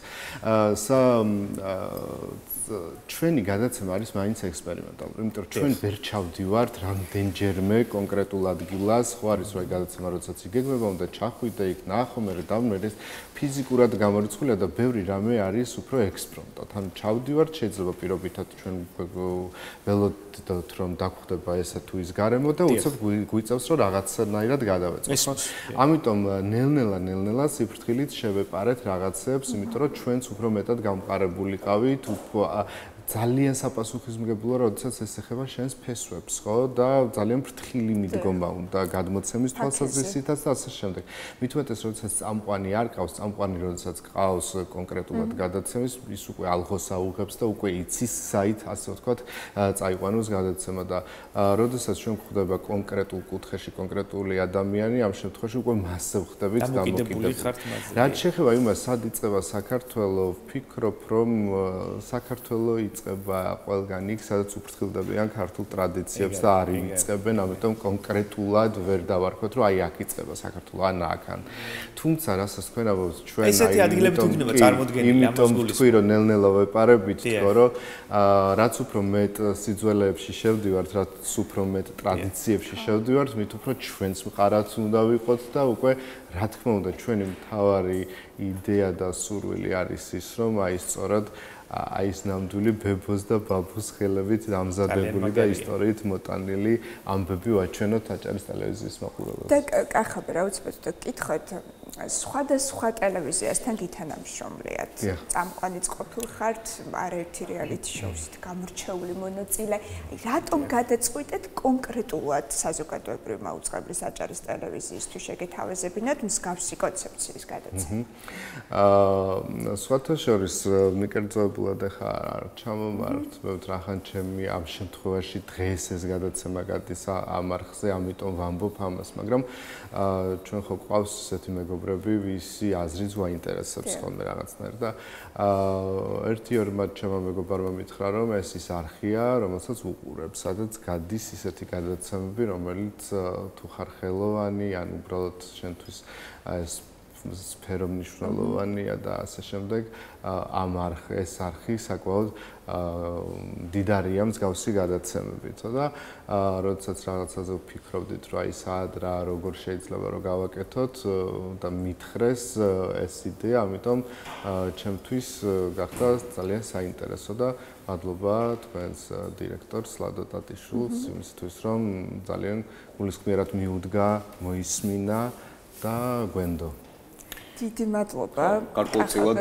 ჩვენი გადაცემა არის მაინც ექსპერიმენტალური, იმიტომ რომ ჩვენ ვერ ჩავდივართ რამდენჯერმე კონკრეტულ ადგილას, ხო არის რა გადაცემა, როდესაც იგეგმება, უნდა ჩახვიდე იქ, ნახო, მე დავმერე ფიზიკურად გამორიცხულია და ბევრი რამე არის უფრო ექსპრომტად. ანუ ჩავდივართ, შეიძლება პირობითად ჩვენ ველოდოთ რომ დაგვხდება ესა თუ ის გარემო და უცებ გვიწევს რომ რაღაცნაირად გადავეწყოთ. ამიტომ ნელ-ნელა სიფრთხილით შევეპარეთ რაღაცებს, იმიტომ რომ ჩვენც უფრო მეტად გამყარებულიყავით, ძალიან საპასუხისმგებლოა, როდესაც ეს ეხება შენს ფესვებს, ხო? და ძალიან ფრთხილი მიდგომა უნდა გადმოცემის თვალსაზრისითაც და ასე შემდეგ. მით უმეტეს, როდესაც წამყვანი არ ყავს, წამყვანი როდესაც ყავს კონკრეტულად გადაცემის, ის უკვე ალღოს აუღებს და უკვე იცის საით, ასე ვთქვათ, წაიყვანოს გადაცემა და როდესაც ჩვენ გვხვდება კონკრეტულ კუთხეში კონკრეტული ადამიანი, ამ შემთხვევაში უკვე მასზე ვხდებით დამოკიდებული ხართ მასზე. რაც შეეხება იმას, სად იწყება საქართველო, ვფიქრობ, რომ საქართველო იწყება ყველგან იქ, სადაც უფრთხილდებიან ქართულ ტრადიციებს და არ იწყებენ, ამიტომ კონკრეტულად ვერ დავარქვათ, რომ აი აქ იწყება საქართველო, ან აქან. თუმცა, რასაც თქვენ ამბობთ, ჩვენ ესეთი ადგილები თუ იქნება წარმოდგენილი, ამას გულისხმობთ, რომ ნელ-ნელა ვეპარებით, თქო, რომ რაც უფრო მეტ სიძველეებში შევდივართ, რაც უფრო მეტ ტრადიციებში შევდივართ, მით უფრო ჩვენც მყარაც უნდა ვიყოთ და უკვე რა თქმა უნდა, ჩვენი მთავარი იდეა და სურვილი არის ის, რომ აი სწორად აი ეს ნამდვილი ბებოს და ბაბუს ხელებით დამზადებული და ისტორიით მოტანილი ამბები ვაჩვენოთ აჭარის ტელევიზიის მაყურებლებს. და კახაბი რა უცბად გითხოთ, სხვადასხვა ტელევიზიასთან გითანამშრომლიათ. წამყვანიც ყოფილ ხართ არაერთი რეალიტი შოუსით გამორჩეული მონაწილე. რატომ გადაწყვიტეთ კონკრეტულად საზოგადოებრივი მაუწყებლის აჭარის ტელევიზიისთვის შეგეთავაზებინათ მსგავსი კონცეფციის გადაცემა? სხვათა შორის მიკერძოებულად ახლა არ ჩამომართ, რახან ჩემი ამ შემთხვევაში დღეს ეს გადაცემა გადის ამ არხზე, ამიტომ ვამბობ ამას, მაგრამ ჩვენ ხო გვყავს ესეთი მეგობრები, ვისი აზრიც ვაინტერესებს ხოლმე რაღაცნაირად და ერთი-ორი მათ ჩემმა მეგობრებმა მითხრა, რომ ეს ის არხია, რომელსაც უყურებ, სადაც გადის ისეთი გადაცემები, რომელიც თუ ხარ ხელოვანი, ან უბრალოდ შენთვის ეს სფერო მნიშვნელოვანია და ასე შემდეგ, ეს არხი საკმაოდ დიდარია მსგავსი გადაცემებით, და როდესაც რაღაცაზე ვფიქრობდით, რომ აი სად რა, როგორ შეიძლება რომ გავაკეთოთ და მითხრეს ეს იდეა, ამიტომ ჩემთვის გახდა ძალიან საინტერესო და მადლობა თქვენს დირექტორს ლადო ტატიშვილს იმისთვის, რომ ძალიან გულისხმიერად მიუდგა, მოისმინა და გვენდო. დიდი მადლობა. გარკვეულწილად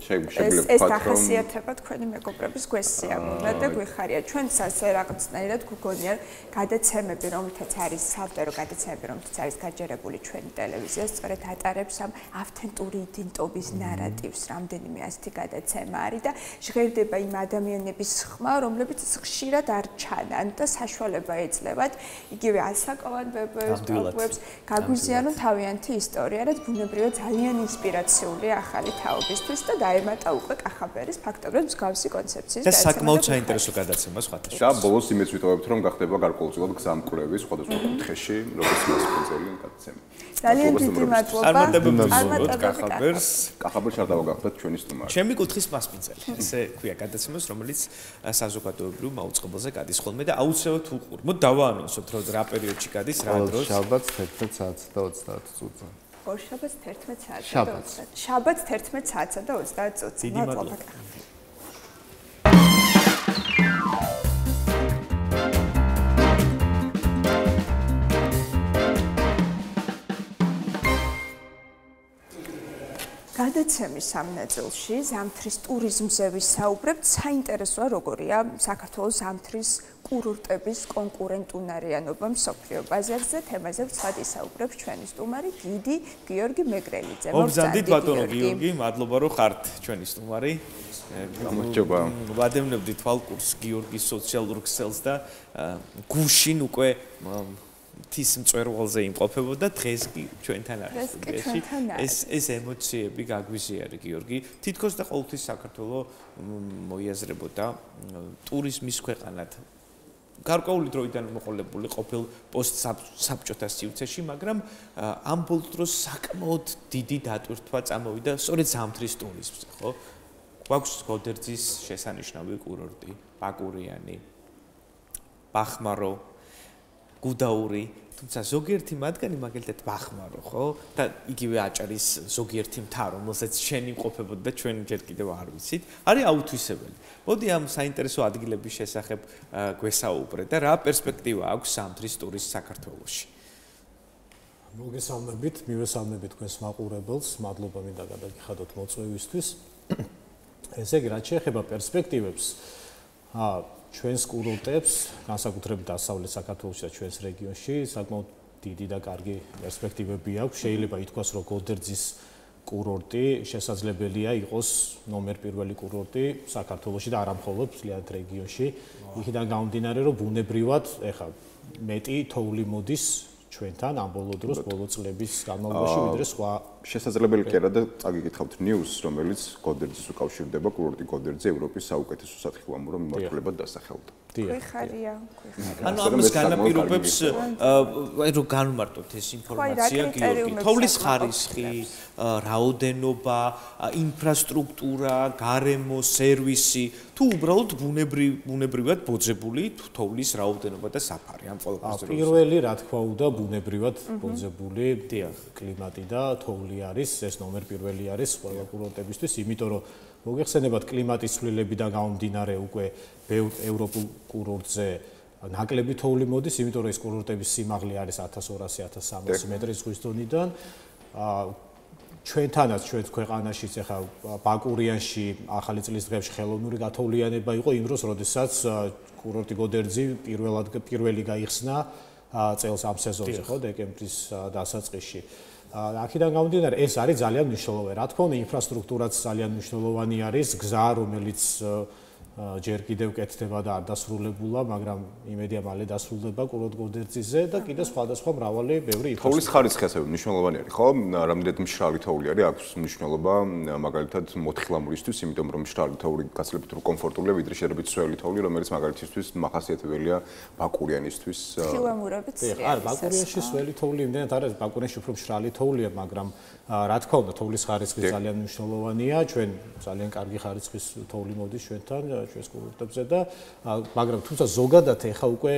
შეგვიძლია ეს ახასიათება თქვენი მეგობრების გვესიამოვნა და გვიხარია. ჩვენც ასე რაღაცნაირად გვგონია გადაცემები, რომელთაც არის სავდერო გადაცემები, რომელთაც არის გაჯერებული ჩვენი ტელევიზია, სწორედ ატარებს ამ ავთენტური იდენტობის ნარატივს. რამდენიმე ასეთი გადაცემა არის და ჟღერდება იმ ადამიანების ხმა, რომლებიც ხშირად არ ჩანან და საშუალება ეძლევათ იგივე ასაკოვან ბებებს გაგვიზიარონ თავიანთი ისტორია, რაც ბუნებრივად ძალიან ინსპირაციული ახალი თაობისთვის და დაემატა უკვე კახაბერის ფაქტობრივად მსგავსი კონცეფციის და საკმაოდ საინტერესო გადაცემა სხვათა და ბოლოს იმეც ვიტოვებთ რომ გახდება გარკვეულწილად გზამკვლევი სხვადასხვა კუთხეში როგორც მასპინძელი გადაცემა ძალიან დიდი მადლობა კახაბერს კახაბერს არ დავაგახდეთ ჩვენი სტუმარი ჩემი კუთხის მასპინძელი ესე ქვია გადაცემას რომელიც საზოგადოებრივ მაუწყებელზე გადის ხოლმე და აუცილებლად უყურ მოდ დავაანონსოთ რომ რა პერიოდში გადის რა დროს შაბათს 11 საათს და 30 წუთზე შაბათს 11 საათსა და 30 შაბათს 11 საათსა და 30 წუთზე დიდი მადლობა გადაცემის ამ ნაწილში ზამთრის ტურიზმზე ვისაუბრებთ. საინტერესოა როგორია საქართველოს ზამთრის კურორტების კონკურენტუნარიანობა მსოფლიო ბაზარზე. თემაზე ვცად ისაუბრებს ჩვენი სტუმარი გიდი გიორგი მეგრელიძე. მოგზანდით ბატონო გიორგი, მადლობა რომ ხართ ჩვენი სტუმარი. გამარჯობა. ვადევნებდი თვალყურს გიორგის სოციალურ ქსელს და გუშინ უკვე თის მწვერვალზე იმყოფებოდა დღეს კი ჩვენთან არის ეს ემოციები გაგვიზიარი გიორგი თითქოს და ყოველთვის საქართველოს მოიაზრებოდა ტურიზმის ქვეყანად გარკვეული დროიდან მოყოლებული ყოფილ პოსტსაბჭოთა სივრცეში მაგრამ ამ ბოლო დროს საკმაოდ დიდი დატვირთვა წამოვიდა სწორედ ზამთრის ტურიზმზე ხო გვაქვს გოდერძის შესანიშნავი კურორტი ბაკურიანი ბახმარო გუდაური, თუმცა ზოგიერთი მათგანი მაგალითად ბახმარო, ხო? და იგივე აჭარის ზოგიერთი მთა, რომელსაც შენ იმყოფებოდ და ჩვენ ჯერ კიდევ არ ვიცით, არის აუთვისებელი. მოდი ამ საინტერესო ადგილების შესახებ გვესაუბრე და რა პერსპექტივა აქვს ზამთრის ტურიზმს საქართველოში. მოგესალმებით, მივესალმებით თქვენს მაყურებელს, მადლობა მინდა გადაგიხადოთ მოწვევისთვის. ესე იგი, რაც შეეხება პერსპექტივებს, ჩვენს კურორტებს, განსაკუთრებით დასავლეთ საქართველოში და ჩვენს რეგიონში, საკმაოდ დიდი და კარგი პერსპექტივები აქვს. შეიძლება ითქვას, რომ გოდერძის კურორტი შესაძლებელია იყოს ნომერ პირველი კურორტი საქართველოში და არა მხოლოდ მთლიან რეგიონში. იქიდან გამომდინარე, რომ ბუნებრივად, ეხლა მეტი თოვლი მოდის ჩვენთან ამ ბოლო დროს, ბოლო წლების განმავლობაში, ვიდრე სხვა შესაძლებელი კი არა და წაგიკითხავთ ნიუს, რომელიც გოდერძის უკავშირდება კურორტი გოდერძი ევროპის საუკეთესო სათხილამურო მიმართულებად დასახელდა. გვიხარია. ანუ ამას განაპირობებს რომ განვმარტოთ ეს ინფორმაცია გიორგი. თოვლის ხარისხი, რაოდენობა, ინფრასტრუქტურა, გარემო, სერვისი, თუ უბრალოდ ბუნებრივად ბოძებული თოვლის რაოდენობა და საფარი ამ ყველაფერზე. პირველი რა თქმა უნდა ბუნებრივად ბოძებული კლიმატი და თოვლი არის, ეს ნომერ პირველი არის ყველა კურორტებისთვის, იმიტომ რომ მოგეხსენებათ კლიმატის ცვლილებიდან გამომდინარე უკვე ბევრ ევროპულ კურორტზე ნაკლები თოვლი მოდის, იმიტომ რომ ეს კურორტების სიმაღლე არის 1200-1300 მეტრის ზღვის დონიდან. ჩვენთანაც ჩვენს ქვეყანაშიც ახლა ბაკურიანში ახალი წლის დღეებში ხელოვნური გათოვლიანება იყო იმ დროს, როდესაც კურორტი გოდერძი პირველი გაიხსნა წელს ამ სეზონზე, ხო, დეკემბრის დასაწყისში. აქედან გამომდინარე, ეს არის ძალიან მნიშვნელოვანი. რა თქმა უნდა, ინფრასტრუქტურაც ძალიან მნიშვნელოვანი არის, გზა, რომელიც ჯერ კიდევ კეთდება და არ დასრულებულა, მაგრამ იმედია მალე დასრულდება კურორტ გოდერძიზე და კიდე სხვადასხვა მრავალი ბევრი ინფრასტრუქტურა. თოვლის ხარისხი ასევე მნიშვნელოვანი არის, ხო? რამდენად მშრალი თოვლი არის, აქვს მნიშვნელობა მაგალითად მოთხილამურისთვის, იმიტომ რომ მშრალი თოვლი გაცილებით უფრო კომფორტულია, ვიდრე შედარებით სველი თოვლი, რომელიც მაგალითისთვის მახასიათებელია ბაკურიანისთვის. ხილამურებით სრიალის. არა, ბაკურიანში სველი თოვლი იმდენად არის, ბაკურიანში უფრო მშრალი თოვლია, მაგრამ რა თქმა უნდა, თოვლის ხარისხი ძალიან მნიშვნელოვანია. ჩვენ ძალიან კარგი ხარისხის თოვლი მოდის ჩვენთან, ჩვენს კურორტებზე და მაგრამ თუმცა ზოგადად ეხა უკვე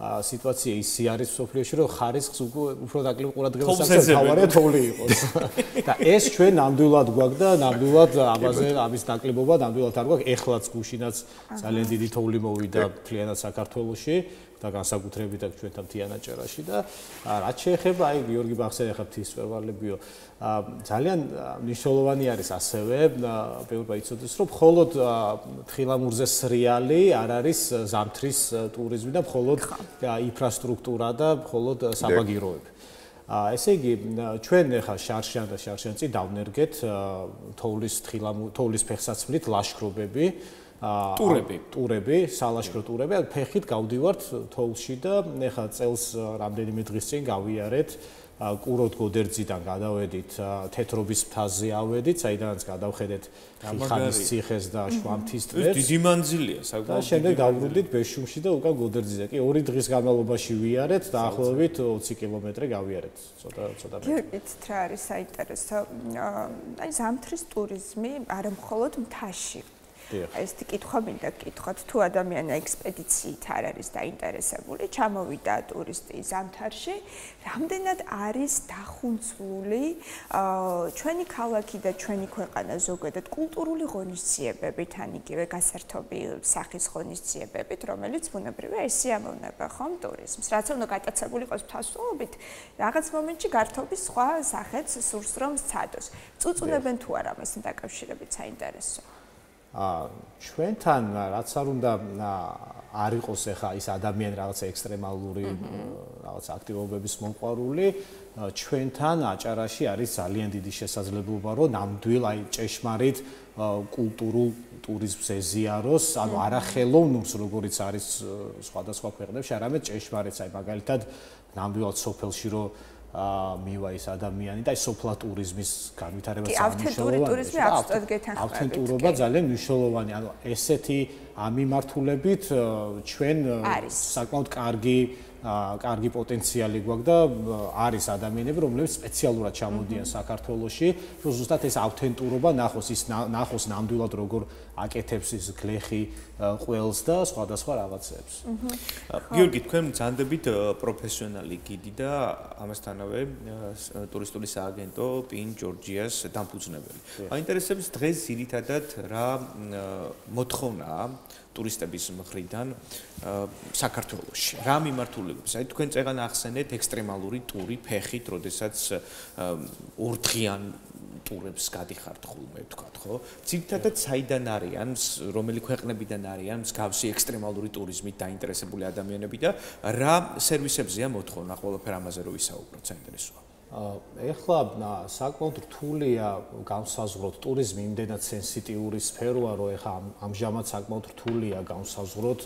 სიტუაცია ისე არის სოფლიოში, რომ ხარისხს უფრო ნაკლებ ყურადღებას აქცევს, თავარია თოვლი იყოს. და ეს ჩვენ ნამდვილად გვაქვს და ნამდვილად ამაზე ამის ნაკლებობა ნამდვილად არ გვაქვს. ეხლაც გუშინაც ძალიან დიდი თოვლი მოვიდა მთლიანად საქართველოში. და განსაკუთრებით აქ ჩვენთან თიანაჭერაში და რაც შეეხება აი გიორგი ბახსენახა მთის მწვერვალებიო ძალიან მნიშვნელოვანი არის ასევე ბევრმა იცოდეს რომ მხოლოდ თხილამურზე სრიალი არ არის ზამთრის ტურიზმი და მხოლოდ ინფრასტრუქტურა და მხოლოდ საბაგიროები. ესე იგი ჩვენ ახლა შარშან და შარშანწი დავნერგეთ თოვლის ფეხსაცმლით ლაშქრობები ტურები, სალაშქრო ტურები, ფეხით გავდივართ თოვლში და ეხლა წელს რამდენიმე დღის წინ გავიარეთ კურორტ გოდერძიდან გადავედით თეთრობის მთაზე ავედით, საიდანაც გადავხედეთ ხიხანის ციხეს და შვამთის ტბეს. დიდი მანძილია საკმაოდ. და შემდეგ დავბრუნდით ბეშუმში და უკან გოდერძიზე. კი 2 დღის განმავლობაში ვიარეთ, დაახლოებით 20 კილომეტრი გავიარეთ. ცოტა გიორგით რა არის საინტერესო? აი ზამთრის ტურიზმი არა მხოლოდ მთაში. ეს კითხვა მინდა გკითხოთ, თუ ადამიანი ექსპედიციით არ არის დაინტერესებული, ჩამოვიდა ტურისტი ზამთარში, რამდენად არის დახუნცვლული ჩვენი ქალაქი და ჩვენი ქვეყანა ზოგადად კულტურული ღონისძიებებით, ან იგივე გასართობი სახის ღონისძიებებით, რომელიც ბუნებრივია ესიამოვნება ხომ ტურიზმს. რაც უნდა გატაცებული იყოს ფასულობით, რაღაც მომენტში გართობის სხვა სახეც სურს რომ სცადოს. წუწუნებენ თუ არა მასთან დაკავშირებით საინტერესო. ჩვენთან რაც არ უნდა არ იყოს ახლა ის ადამიანი რაღაცა ექსტრემალური რაღაცა აქტივობების მოყვარული, ჩვენთან აჭარაში არის ძალიან დიდი შესაძლებლობა, რომ ნამდვილ აი ჭეშმარიტ კულტურულ ტურიზმს ეზიაროს, ანუ არა ხელოვნურს, როგორიც არის სხვადასხვა ქვეყნებში, არამედ ჭეშმარიტს, აი მაგალითად ნამდვილად სოფელში რომ მივა ის ადამიანი და აი სოფლა ტურიზმის განვითარებაც მნიშვნელოვანია. ავთენტურობა ძალიან მნიშვნელოვანია. ანუ ესეთი ამიმართულებით ჩვენ საკმაოდ კარგი პოტენციალი გვაქვს და არის ადამიანები, რომლებიც სპეციალურად ჩამოდიან საქართველოში, რომ ზუსტად ეს ავთენტურობა ნახოს ნამდვილად როგორ აკეთებს ის გლეხი ყველს და სხვადასხვა რაღაცებს. გიორგი, თქვენ მძანდებით პროფესიონალი გიდი და ამასთანავე ტურისტული სააგენტო პინ ჯორჯიას დამფუძნებელი. მაინტერესებს დღეს ძირითადად რა მოთხოვნაა ტურისტების მხრიდან საქართველოში. რა მიმართულებებს? აი თქვენ წეგან ახსენეთ ექსტრემალური ტური ფეხით, როდესაც ორდღიან ტურებს გადიხართ ხოლმე, ვთქვათ, ხო? ძირითადად საიდან არიან, რომელი ქვეყნებიდან არიან მსგავსი ექსტრემალური ტურიზმით დაინტერესებული ადამიანები და რა სერვისებზეა მოთხოვნა ყველაფერ ამაზე რო ვისაუბროთ, საინტერესოა. ეხლა საკმაოდ რთულია განსაზღვროთ ტურიზმი იმდენად სენსიტიური სფეროა, რომ ეხლა ამჟამად საკმაოდ რთულია განსაზღვროთ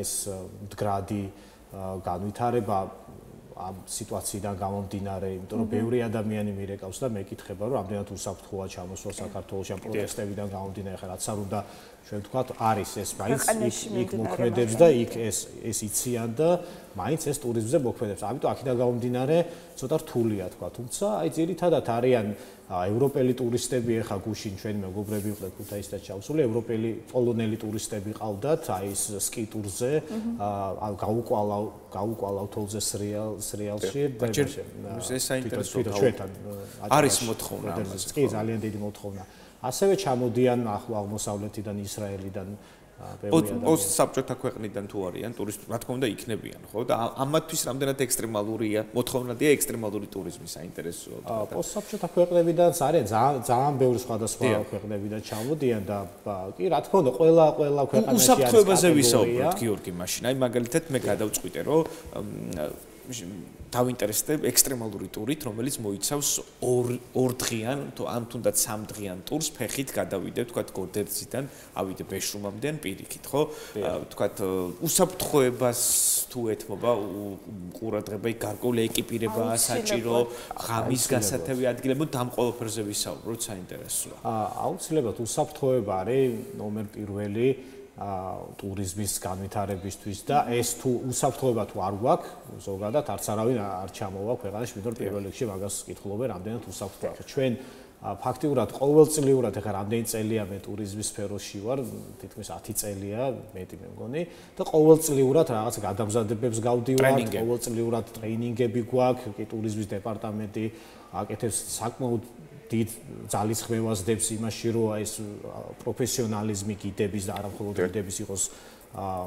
ეს მდგრადი განვითარება ამ სიტუაციიდან გამომდინარე, იმიტომ რომ ბევრი ადამიანი მირეკავს და მეკითხება, რომ რამდენად უსაფრთხოა ჩამოსვლა საქართველოში ამ პროტესტებიდან გამომდინარე, ხა რაც არ უნდა ჩვენ ვთქვათ, არის ეს მაინც იქ მოქმედებს და იქ ეს იციან და მაინც ეს ტურიზმზე მოქმედებს. ამიტომ აქედან გამომდინარე ცოტა რთულია თქვა, თუმცა აი ძირითადად არიან ევროპელი ტურისტები, ახლა გუშინ ჩვენი მეგობრები იყვნენ ქუთაისიდან ჩავსული, ევროპელი პოლონელი ტურისტები ყავდათ, აი ეს სკი ტურზე, გაუკვალავ თოლზე სრიალში და ეს საინტერესოა. ჩვენთან არის მოთხოვნა ამაზე. კი, ძალიან დიდი მოთხოვნა. ასევე ჩამოდიან ახლო აღმოსავლეთიდან, ისრაელიდან პოსტსაბჭოთა ქვეყნიდან თუ არიან ტურისტები, რა თქმა უნდა იქნებიან, ხო? და ამათთვის რამდენად ექსტრემალურია, მოთხოვნადია ექსტრემალური ტურიზმი საინტერესოა. პოსტსაბჭოთა ქვეყნებიდან არიან ძალიან ბევრი სხვადასხვა ქვეყნებიდან ჩამოდიან და კი, რა თქმა უნდა, ყველა ქვეყანაში არის უსაფრთხოებაზე ვისაუბროთ, გიორგი, მაშინ. აი მაგალითად მე გადავწყვიტე, რომ დავინტერესდებ ექსტრემალური ტურით, რომელიც მოიცავს ორდღიან, ან თუნდაც სამდღიან ტურს ფეხით გადავიდე, ვთქვათ, გოდერძიდან, ავიდე ბეშუმამდე ან პირიქით, ხო? ვთქვათ, უსაფრთხოებას თუ ეთმობა ყურადღება, გარკვეული ეკიპირებაა საჭირო, ღამის გასათევი ადგილები, და ამ ყველაფერზე ვისაუბროთ, საინტერესოა. აუცილებლად უსაფრთხოება არის ნომერ პირველი ტურიზმის განვითარებისთვის და ეს თუ უსაფრთხოება თუ არ გვაქვს, ზოგადად არც არავინ არ ჩამოვა ქვეყანაში, იმიტომ რომ პირველ რიგში მაგას კითხულობენ, რამდენად უსაფრთხოა. ჩვენ ფაქტიურად ყოველწლიურად ახლა რამდენი წელია მე ტურიზმის სფეროში ვარ, თითქმის 10 წელია, მეტი მე მგონი და ყოველწლიურად რაღაც გადამზადებებს გავდივართ, ყოველწლიურად ტრეინინგები გვაქვს, კი ტურიზმის დეპარტამენტი აკეთებს საკმაოდ დიდ ძალისხმევას დებს იმაში, რომ ეს პროფესიონალიზმი გიდების და არა მხოლოდ გიდების იყოს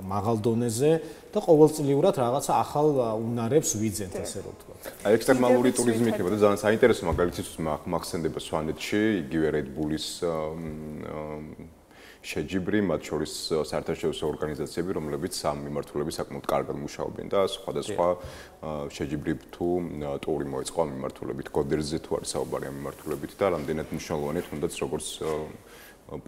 მაღალ დონეზე და ყოველწლიურად რაღაცა ახალ უნარებს ვიძენთ, ასე რომ ვთქვა. აი ექსტრემალური ტურიზმი იქნება და ძალიან საინტერესო მაგალითიც მახსენდება სვანეთში, იგივე Red Bull-ის შეჯიბრი, მათ შორის საერთაშორისო ორგანიზაციები, რომლებიც ამ მიმართულებით საკმაოდ კარგად მუშაობენ და სხვადასხვა შეჯიბრი თუ ტური მოეწყო ამ მიმართულებით, გოდერძზე თუ არის საუბარი ამ მიმართულებით და რამდენად მნიშვნელოვანია თუნდაც როგორც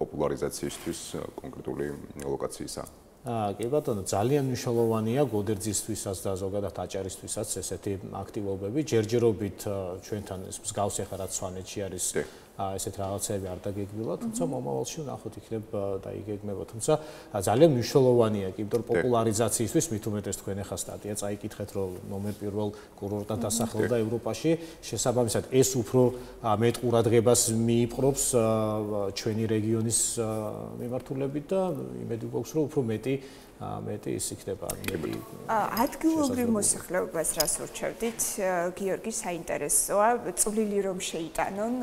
პოპულარიზაციისთვის კონკრეტული ლოკაციისა. კი ბატონო, ძალიან მნიშვნელოვანია გოდერძისთვისაც და ზოგადად აჭარისთვისაც ესეთი აქტივობები. ჯერჯერობით ჩვენთან ეს მსგავსი ხა რაც სვანეთში არის ესეთ რაღაცები არ დაგეგმილა, თუმცა მომავალში ვნახოთ იქნებ დაიგეგმება. თუმცა ძალიან მნიშვნელოვანია კი, იმიტომ რომ პოპულარიზაციისთვის მით უმეტეს თქვენ ახლა სტატია წაიკითხეთ, რომ ნომერ პირველ კურორტად დასახელდა ევროპაში, შესაბამისად ეს უფრო მეტ ყურადღებას მიიპყრობს ჩვენი რეგიონის მიმართულებით და იმედი გვაქვს, რომ უფრო მეტი ის იქნება. ადგილობრივ მოსახლეობას რას ურჩევდით? გიორგი, საინტერესოა, წვლილი რომ შეიტანონ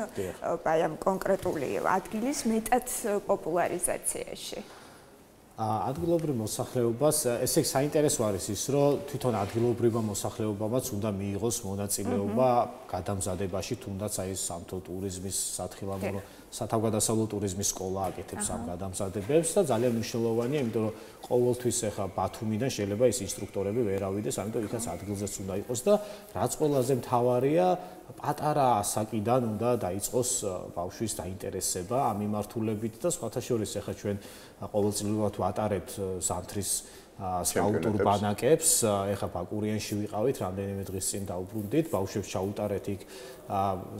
აი ამ კონკრეტული ადგილის მეტად პოპულარიზაციაში. ადგილობრივ მოსახლეობას ესე საინტერესო არის ის, რომ თვითონ ადგილობრივმა მოსახლეობამაც უნდა მიიღოს მონაწილეობა გადამზადებაში, თუნდაც აი სამთო ტურიზმის სათხილამურო სათავგადასავლო ტურიზმის სკოლა აკეთებს ამ გადამზადებებს და ძალიან მნიშვნელოვანია, იმიტომ რომ ყოველთვის ახლა ბათუმიდან შეიძლება ის ინსტრუქტორები ვერ ავიდეს, ამიტომ იქაც ადგილზეც უნდა იყოს და რაც ყველაზე მთავარია, პატარა ასაკიდან უნდა დაიწყოს ბავშვის დაინტერესება ამ მიმართულებით და სხვათა შორის ახლა ჩვენ ყოველწლიურად ვატარებთ ზამთრის სკაუტურ ბანაკებს, ეხლა ბაკურიანში ვიყავით, რამდენიმე დღის წინ დაუბრუნდით, ბავშვებს ჩაუტარეთ იქ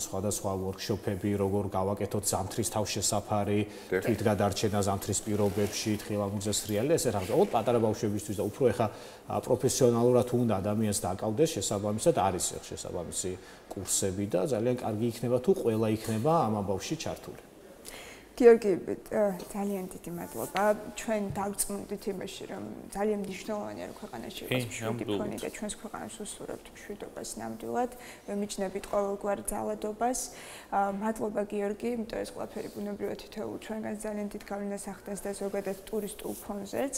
სხვადასხვა ვორქშოპები, როგორ გავაკეთოთ ზამთრის თავშესაფარი, თვითგადარჩენა ზამთრის პირობებში, თხილამურზე სრიალი, ესე რაღაც. ოღონდ პატარა ბავშვებისთვის და უფრო ეხლა პროფესიონალურად უნდა ადამიანს დააკავდეს, შესაბამისად არის შესაბამისი კურსები და ძალიან კარგი იქნება თუ ყველა იქნება ამ ამბავში ჩართული. გიორგი, ძალიან დიდი მადლობა. ჩვენ დავწმუნდით იმაში, რომ ძალიან მნიშვნელოვანია რომ ქვეყანაში იყოს მშვიდი ფონი და ჩვენს ქვეყანას უსურვებთ მშვიდობას ნამდვილად. ვემიჩნებით ყოველგვარ ძალადობას. მადლობა გიორგი, იმიტომ ეს ყველაფერი ბუნებრივად თითოეულ ჩვენგანს ძალიან დიდ გავლენას ახდენს და ზოგადად ტურისტულ ფონზეც.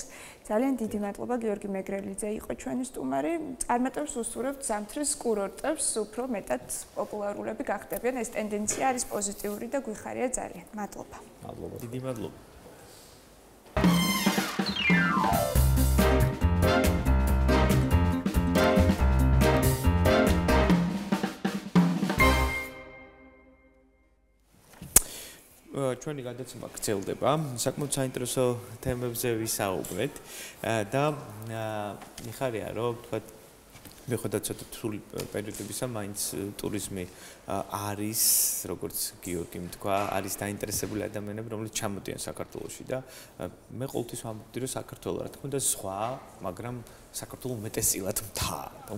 ძალიან დიდი მადლობა გიორგი მეგრელიძე იყო ჩვენი სტუმარი. წარმატებს უსურვებთ ზამთრის კურორტებს უფრო მეტად პოპულარულები გახდებიან. ეს ტენდენცია არის პოზიტიური და გვიხარია ძალიან. მადლობა. მადლობა. დიდი მადლობა. ჩვენი გადაცემა გრძელდება. საკმაოდ საინტერესო თემებზე ვისაუბრეთ და მიხარია რომ თქვათ მე ხედავ ცოტა თული პერიოდებისა მაინც ტურიზმი არის, როგორც გიორგიმ თქვა, არის დაინტერესებული ადამიანები, რომლებიც ჩამოდიან საქართველოში და მე ყოველთვის ვამბობდი, რომ საქართველო რა თქმა უნდა სხვა, მაგრამ საქართველო უმეტესწილად მთა და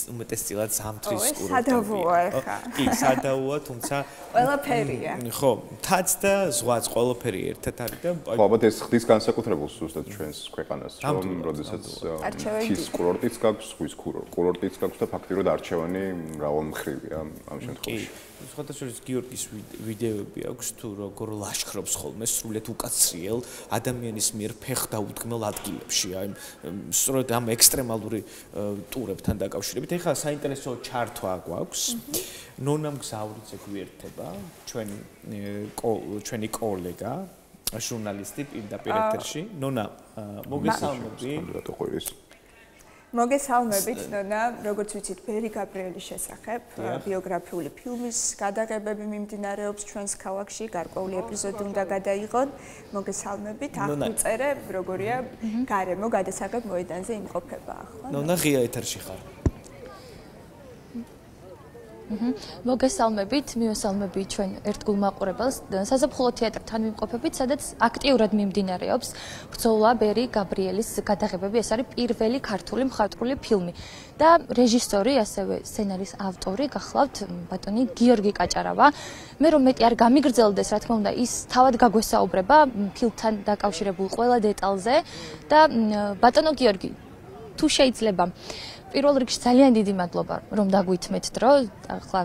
უმეტესწილად ზამთრის კურორტია. სადავოა ხა. კი, სადავოა, თუმცა ყველაფერია. ხო, მთაც და ზღვაც ყველაფერი ერთად არის და ხო, ალბათ ეს ხდის განსაკუთრებულს ზუსტად ჩვენს ქვეყანას, რომ როდესაც მთის კურორტიც გაქვს, ზღვის კურორტიც გაქვს და ფაქტიურად არჩევანი მრავალმხრივია ამ შემთხვევაში. სხვადასხვა გიორგის ვიდეოები აქვს თუ როგორ ლაშქრობს ხოლმე სრულიად უკაცრიელ ადამიანის მიერ ფეხდაუდგმელ ადგილებში, აი სწორედ ამ ექსტრემალური ტურებთან დაკავშირებით. ეხლა საინტერესო ჩართვა გვაქვს. ნონა მგზავრიძე გვიერთება, ჩვენი კოლეგა, ჟურნალისტი პირდაპირ ეთერში. ნონა, მოგესალმები. მოგესალმებით, ნონა, როგორც ვიცით, ბერი გაბრიელის შესახებ ბიოგრაფიული ფილმის გადაღებები მიმდინარეობს ჩვენს ქალაქში, გარკვეული ეპიზოდი უნდა გადაიღონ. მოგესალმებით, აღწერე, როგორია გარემო გადასაღებ მოედანზე იმყოფება ახლა. ნონა, ღია ეთერში ხარ. მოგესალმებით, მივესალმები ჩვენ ერთგულ მაყურებელს. საზაფხულო თეატრთან ვიმყოფებით, სადაც აქტიურად მიმდინარეობს ბრძოლა ბერი გაბრიელის გადაღებები. ეს არის პირველი ქართული მხატვრული ფილმი და რეჟისორი, ასევე სცენარის ავტორი გახლავთ ბატონი გიორგი კაჭარავა. მე რომ მეტი არ გამიგრძელდეს, რა თქმა უნდა, ის თავად გაგვესაუბრება ფილმთან დაკავშირებულ ყველა დეტალზე და ბატონო გიორგი, თუ შეიძლება პირველ რიგში ძალიან დიდი მადლობა რომ დაგვითმეთ დრო. ახლა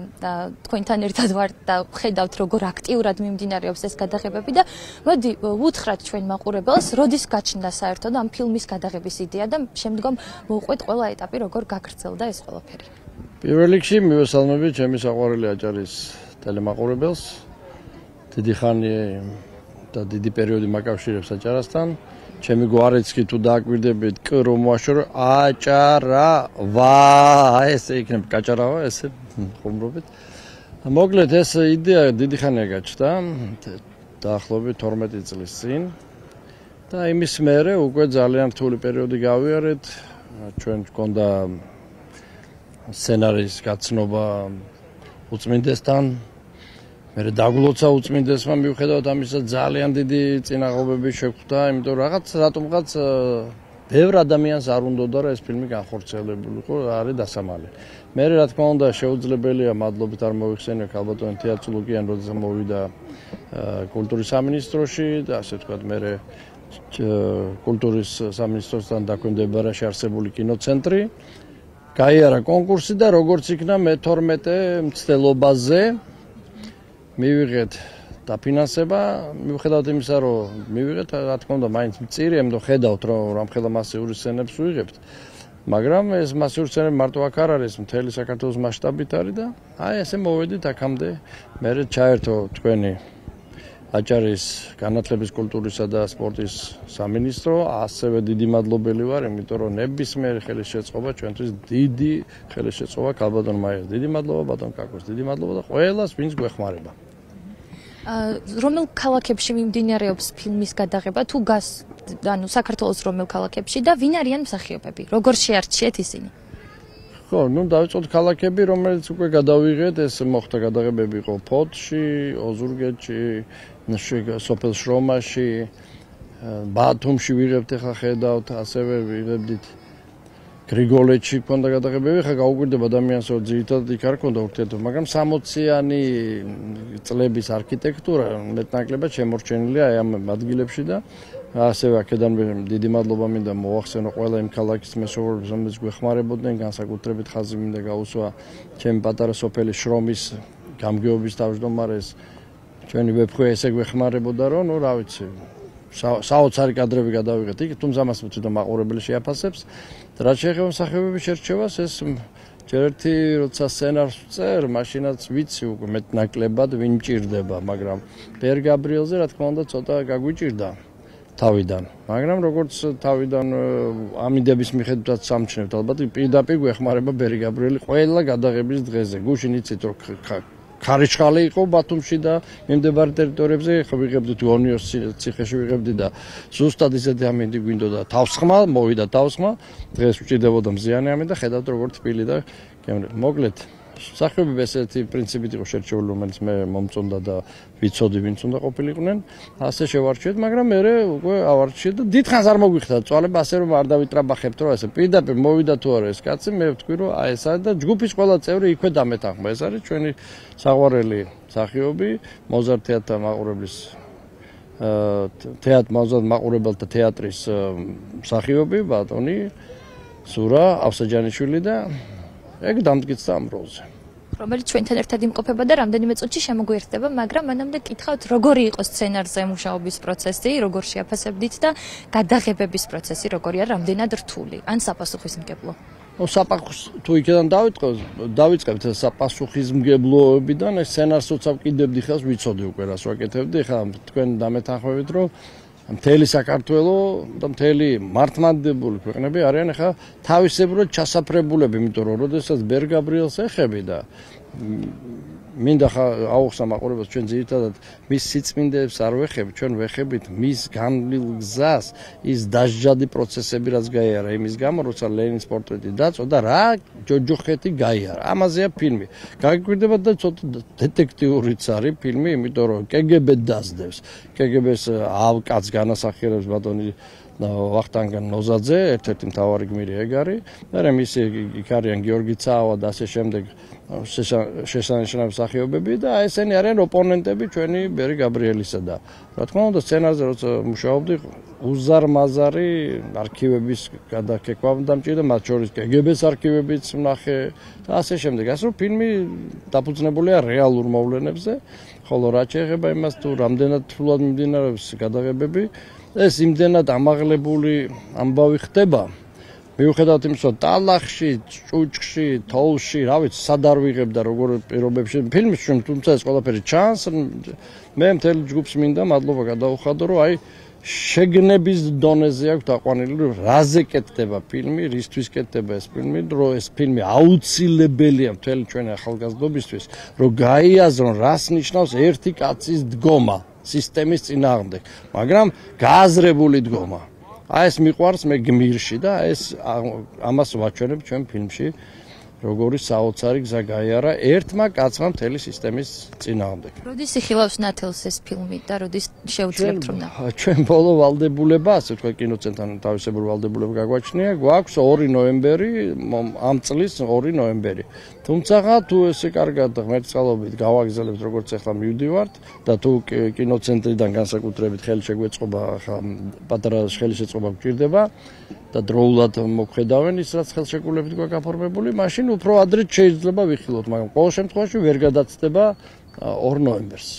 თქვენთან ერთად ვარ და ხედავთ როგორ აქტიურად მიმდინარეობს ეს გადაღებები და მოდი ვუთხრათ ჩვენ მაყურებელს, როდის გაჩნდა საერთოდ ამ ფილმის გადაღების იდეა და შემდგომ მოვყვეთ ყველა ეტაპი როგორ გაგრძელდა ეს ყველაფერი. პირველ რიგში მივესალმები ჩემი საყვარელი აჭარის ტელემაყურებელს. დიდი ხანი და დიდი პერიოდი მაკავშირებს აჭარასთან. ჩემი გვარიც კი თუ დააკვირდებით კ რომ მოაშორო აჭარავა, ესე იქნება კაჭარავა, ესე ხუმრობით. მოკლედ ეს იდეა დიდი ხანია გაჩნდა, დაახლოებით 12 წლის წინ. და იმის მერე უკვე ძალიან რთული პერიოდი გავიარეთ. ჩვენ გქონდა სცენარის გაცნობა უწმინდესთან. მე დაგლოცა უწმინდესმა მიუხედავად ამისა ძალიან დიდი წინაღობები შეგვხვდა, იმიტომ რატომღაც ბევრ ადამიანს არ უნდოდა რა ეს ფილმი განხორციელებულიყო, არის დასამალი. მე რა თქმა უნდა შეუძლებელია მადლობით არ მოიხსენიო ქალბატონ თეატრულუკიან, როდესაც მოვიდა კულტურის სამინისტროში და ასე ვთქვათ, მე კულტურის სამინისტროსთან დაქვემდებარებაში არსებული კინოცენტრი გაიარა კონკურსი და როგორც იქნა მე-12 მცდელობაზე მივიღეთ დაფინანსება, მიუხედავად იმისა, რომ მივიღეთ, რა თქმა უნდა, მაინც მწირია, იმიტომ ხედავთ, რომ რამხელა მასიური სცენებს ვიღებთ. მაგრამ ეს მასიური სცენები მარტო აქ არ არის, მთელი საქართველოს მასშტაბით არის და აი ესე მოვედით აქამდე. მე ჩაერთო თქვენი აჭარის განათლების, კულტურისა და სპორტის სამინისტრო, ასევე დიდი მადლობელი ვარ, იმიტომ რომ ნებისმიერი ხელისშეწყობა ჩვენთვის დიდი ხელისშეწყობა ქალბატონ მაიას. დიდი მადლობა ბატონ კაკოს, დიდი მადლობა და ყველას, ვინც გვეხმარება. რომელ ქალაქებში მიმდინარეობს ფილმის გადაღება თუ გას ანუ საქართველოს რომელ ქალაქებში და ვინ არიან მსახიობები? როგორ შეარჩიეთ ისინი? ხო, დავიწყოთ ქალაქები, რომელიც უკვე გადავიღეთ, ეს მოხდა გადაღებები იყო ფოთში, ოზურგეთში, სოფელ შრომაში, ბათუმში ვიღებთ, ახლა ხედავთ, ასევე ვიღებდით გრიგოლეთში ქონდა გადაღებები, ხა გაუკვირდება ადამიანს, რომ ძირითადად იქ არ ქონდა ურთიერთობა, მაგრამ 60-იანი წლების არქიტექტურა მეტნაკლებად შემორჩენილია აი ამ ადგილებში და ასევე აქედან დიდი მადლობა მინდა მოახსენო ყველა იმ ქალაქის მეზობლებს, რომლებიც გვეხმარებოდნენ, განსაკუთრებით ხაზი მინდა გაუსვა ჩემი პატარა სოფელი შრომის გამგეობის თავმჯდომარეს, ჩვენი ვეფხვი ესე გვეხმარებოდა, რომ რა ვიცი საოცარი კადრები გადავიღეთ იქ, თუმცა მას თვითონ მაყურებელი შეაფასებს. რაც შეეხება მსახიობების შერჩევას, ეს ჯერ ერთი როცა სცენარს ვწერ, მაშინაც ვიცი უკვე მეტნაკლებად ვინ მჭირდება, მაგრამ ბერ გაბრიელზე რა თქმა უნდა ცოტა გაგვიჭირდა თავიდან. მაგრამ როგორც თავიდან ამინდების მიხედვითაც სამჩნევთ, ალბათ პირდაპირ გვეხმარება ბერი გაბრიელი ყველა გადაღების დღეზე. გუშინ იცით რომ ქარიშხალი იყო ბათუმში და მიმდებარე ტერიტორიებზე ვიღებდით გონიოს ციხეში ვიღებდით და ზუსტად ისეთი ამინდი გვინდოდა თავსხმა, მოვიდა თავსხმა, დღეს ვჭირდებოდა მზიანი ამინდი და ხედავთ როგორ თბილი და მოკლედ მსახიობები ესეთი პრინციპით იყო შერჩეული, რომელიც მე მომწონდა და ვიცოდი ვინც უნდა ყოფილიყვნენ, ასე შევარჩიეთ, მაგრამ მე უკვე ავარჩიეთ და დიდხანს არ მოგვიხდა წვალება, ასე რომ არ დავიტრაბახებთ, რომ ესე პირდაპირ მოვიდა თუ არა ეს კაცი, მე ვთქვი რომ აი ეს არის და ჯგუფის ყველა წევრი იქვე დამეთანხმა, ეს არის ჩვენი საყვარელი მსახიობი, მოზარდ თეატრთა მაყურებლის მოზარდ მაყურებელთა თეატრის მსახიობი, ბატონი სურა ავსაჯანიშვილი და ეგ დამტკიცდა ამ როლზე. რომელიც ჩვენთან ერთად იმყოფება და რამდენიმე წუთში შემოგვიერთდება, მაგრამ მანამდე კითხავთ, როგორი იყო სცენარზე მუშაობის პროცესი, როგორ შეაფასებდით და გადაღებების პროცესი როგორია, რამდენად რთული, ან საპასუხისმგებლო? თუ იქიდან დავიწყებთ საპასუხისმგებლოებიდან, ეს სცენარს როცა ვკიდებდი ხელს, ვიცოდი უკვე რას ვაკეთებდი, ხა თქვენ დამეთანხმებით, რომ მთელი საქართველო და მთელი მართლმადიდებელი ქვეყნები არიან ახლა თავისებურად ჩასაფრებულები, იმიტომ რომ როდესაც ბერ გაბრიელს ეხები და მინდა აუხსნა მაყურებელს ჩვენ ძირითადად მის სიწმინდეებს არ ვეხები, ჩვენ ვეხებით მის განვლილ გზას, ის დასჯადი პროცესები რაც გაიარა იმის გამო, როცა ლენინის პორტრეტი დაწვა და რა ჯოჯოხეთი გაიარა. ამაზეა ფილმი. გაგიკვირდება და ცოტა დეტექტიურიც არის ფილმი, იმიტომ რომ კგბ დასდევს. კგბ-ს ავკაც განასახიერებს ბატონი ვახტანგ ნოზაძე, ერთ-ერთი მთავარი გმირი ეგ არის. და მისი იქ არიან გიორგი ცაავა და ასე შემდეგ შესანიშნავი მსახიობები და ესენი არიან ოპონენტები ჩვენი ბერი გაბრიელისა და რა თქმა უნდა სცენარზე როცა მუშაობდი უზარმაზარი არქივების გადაკეთება დამჭირდა, მათ შორის კგბ-ს არქივებიც ვნახე და ასე შემდეგ. ასე რომ ფილმი დაფუძნებულია რეალურ მოვლენებზე, ხოლო რაც შეეხება იმას თუ რამდენად თულად მიმდინარეობს გადაღებები, ეს იმდენად ამაღლებული ამბავი ხდება, მიუხედავად იმისა, რომ ტალახში, ჭუჭქში, თოვლში, რა ვიცი, სად არ ვიღებ და როგორ პირობებში ფილმის ჩვენ თუმცა ეს ყველაფერი ჩანს, მე მთელი ჯგუფს მინდა მადლობა გადაუხადო, რომ აი შეგნების დონეზე აქვს დაყვანილი, რომ რაზე კეთდება ფილმი, რისთვის კეთდება ეს ფილმი, რომ ეს ფილმი აუცილებელია მთელი ჩვენი ახალგაზრდობისთვის, რომ გაიაზრონ რას ნიშნავს ერთი კაცის დგომა. სისტემის წინააღმდეგ, მაგრამ გააზრებული დგომა. აი ეს მიყვარს მე გმირში და ეს ამას ვაჩვენებ ჩვენ ფილმში, როგორი საოცარი გზა გაიარა ერთმა კაცმა მთელი სისტემის წინააღმდეგ. როდის იხილავს ნათელს ეს ფილმი და როდის შეუძლებთ რომ ჩვენ ბოლო ვალდებულება, ასე თქვა კინოცენტრთან თავისებური ვალდებულება გაგვაჩნია, გვაქვს 2 ნოემბერი, ამ წლის 2 ნოემბერი. თუმცა თუ ესე კარგად ღმერთის გავაგზავნებთ როგორც ახლა მივდივართ და თუ კინოცენტრიდან განსაკუთრებით ხელშეგვეწყობა ხა პატარა ხელშეწყობა გჭირდება და დროულად მოგხედავენ ის რაც ხელშეკრულებით გვაქვს გაფორმებული, მაშინ უფრო ადრე შეიძლება ვიხილოთ, მაგრამ ყოველ შემთხვევაში ვერ გადაცდება 2 ნოემბერს.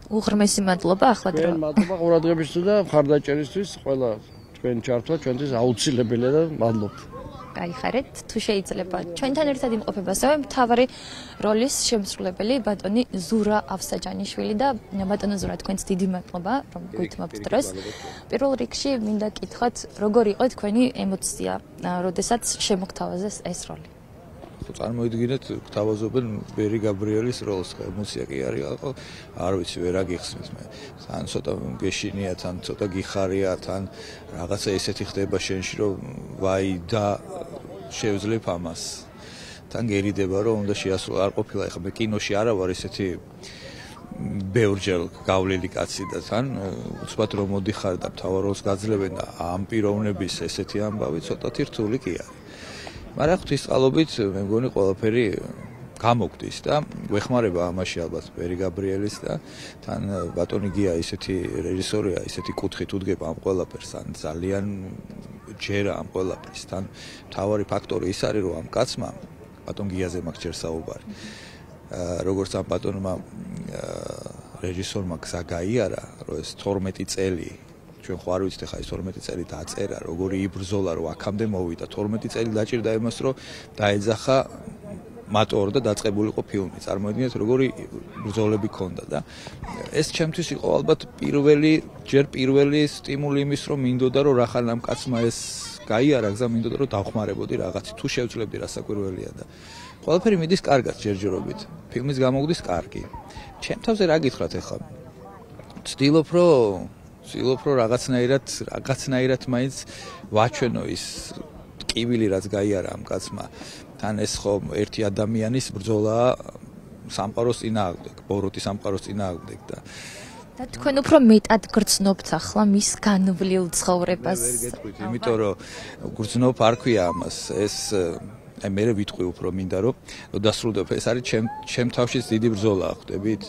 უღრმესი მადლობა ახლა დრო. მადლობა ყურადღებისთვის და მხარდაჭერისთვის, ყველა თქვენ ჩართვა ჩვენთვის აუცილებელია და მადლობთ. გაიხარეთ, თუ შეიძლება ჩვენთან ერთად იმყოფება ასევე მთავარი როლის შემსრულებელი ბატონი ზურა ავსაჯანიშვილი და ბატონო ზურა თქვენს დიდი მადლობა რომ გვითმობთ დროს. პირველ რიგში მინდა გითხრათ, როგორ იყო თქვენი ემოცია, როდესაც შემოგთავაზეს ეს როლი? წარმოიდგინეთ, გთავაზობენ ბერი გაბრიელის როლს, ემოცია კი არის, არ ვიცი, ვერ აგიხსნით მე. თან ცოტა გეშინია, თან ცოტა გიხარია, თან რაღაცა ესეთი ხდება შენში, რომ ვაი და შევძლებ ამას. თან გერიდება, რომ უნდა შეასრულო, არ ყოფილა, ეხლა მე კინოში არა ვარ ესეთი ბევრჯერ გავლილი კაცი და თან უცბად რომ მოდიხარ და მთავარ როლს გაძლებენ და ამ პიროვნების ესეთი ამბავი ცოტათი რთული კი არის. მაგრამ ღვთისწყალობით მე მგონი ყველაფერი გამოგდის და გვეხმარება ამაში ალბათ ბერი გაბრიელის და თან ბატონი გია ისეთი რეჟისორია, ისეთი კუთხით უდგება ამ ყველაფერს, ან ძალიან ჯერა ამ ყველაფრის. თან მთავარი ფაქტორი ის არის, რომ ამ კაცმა ბატონ გიაზე მაქვს ჯერ საუბარი. როგორც ამ ბატონმა რეჟისორმა გზა გაიარა, რომ ეს 12 წელი ჩვენ ხო არ ვიცით ხა ის 12 წელი დაწერა, როგორი იბრძოლა, რომ აქამდე მოვიდა. 12 წელი დაჭირდა იმას, რომ დაეძახა მატორ და დაწყებულიყო ფილმი. წარმოიდგინეთ, როგორი ბრძოლები ქონდა და ეს ჩემთვის იყო ალბათ პირველი სტიმული იმის, რომ მინდოდა, რომ რახან ამ კაცმა ეს გაიარა გზა, მინდოდა, რომ დავხმარებოდი რაღაც, თუ შევძლებდი რასაკვირველია და ყველაფერი მიდის კარგად ჯერჯერობით. ფილმის გამოგდის კარგი. ჩემ თავზე რა გითხრათ ახლა? ვცდილობ რომ რაღაცნაირად მაინც ვაჩვენო ის ტკივილი რაც გაიარა ამ კაცმა. თან ეს ხო ერთი ადამიანის ბრძოლაა სამყაროს წინააღმდეგ, ბოროტის სამყაროს წინააღმდეგ და თქვენ უფრო მეტად გრძნობთ ახლა მის განვლილ ცხოვრებას. ვერ გეტყვით, იმიტომ რომ გრძნობ არ ქვია ამას. ეს აი მე ვიტყვი უფრო მინდა რომ დასრულდება. ეს არის ჩემ თავშიც დიდი ბრძოლა, ხვდებით?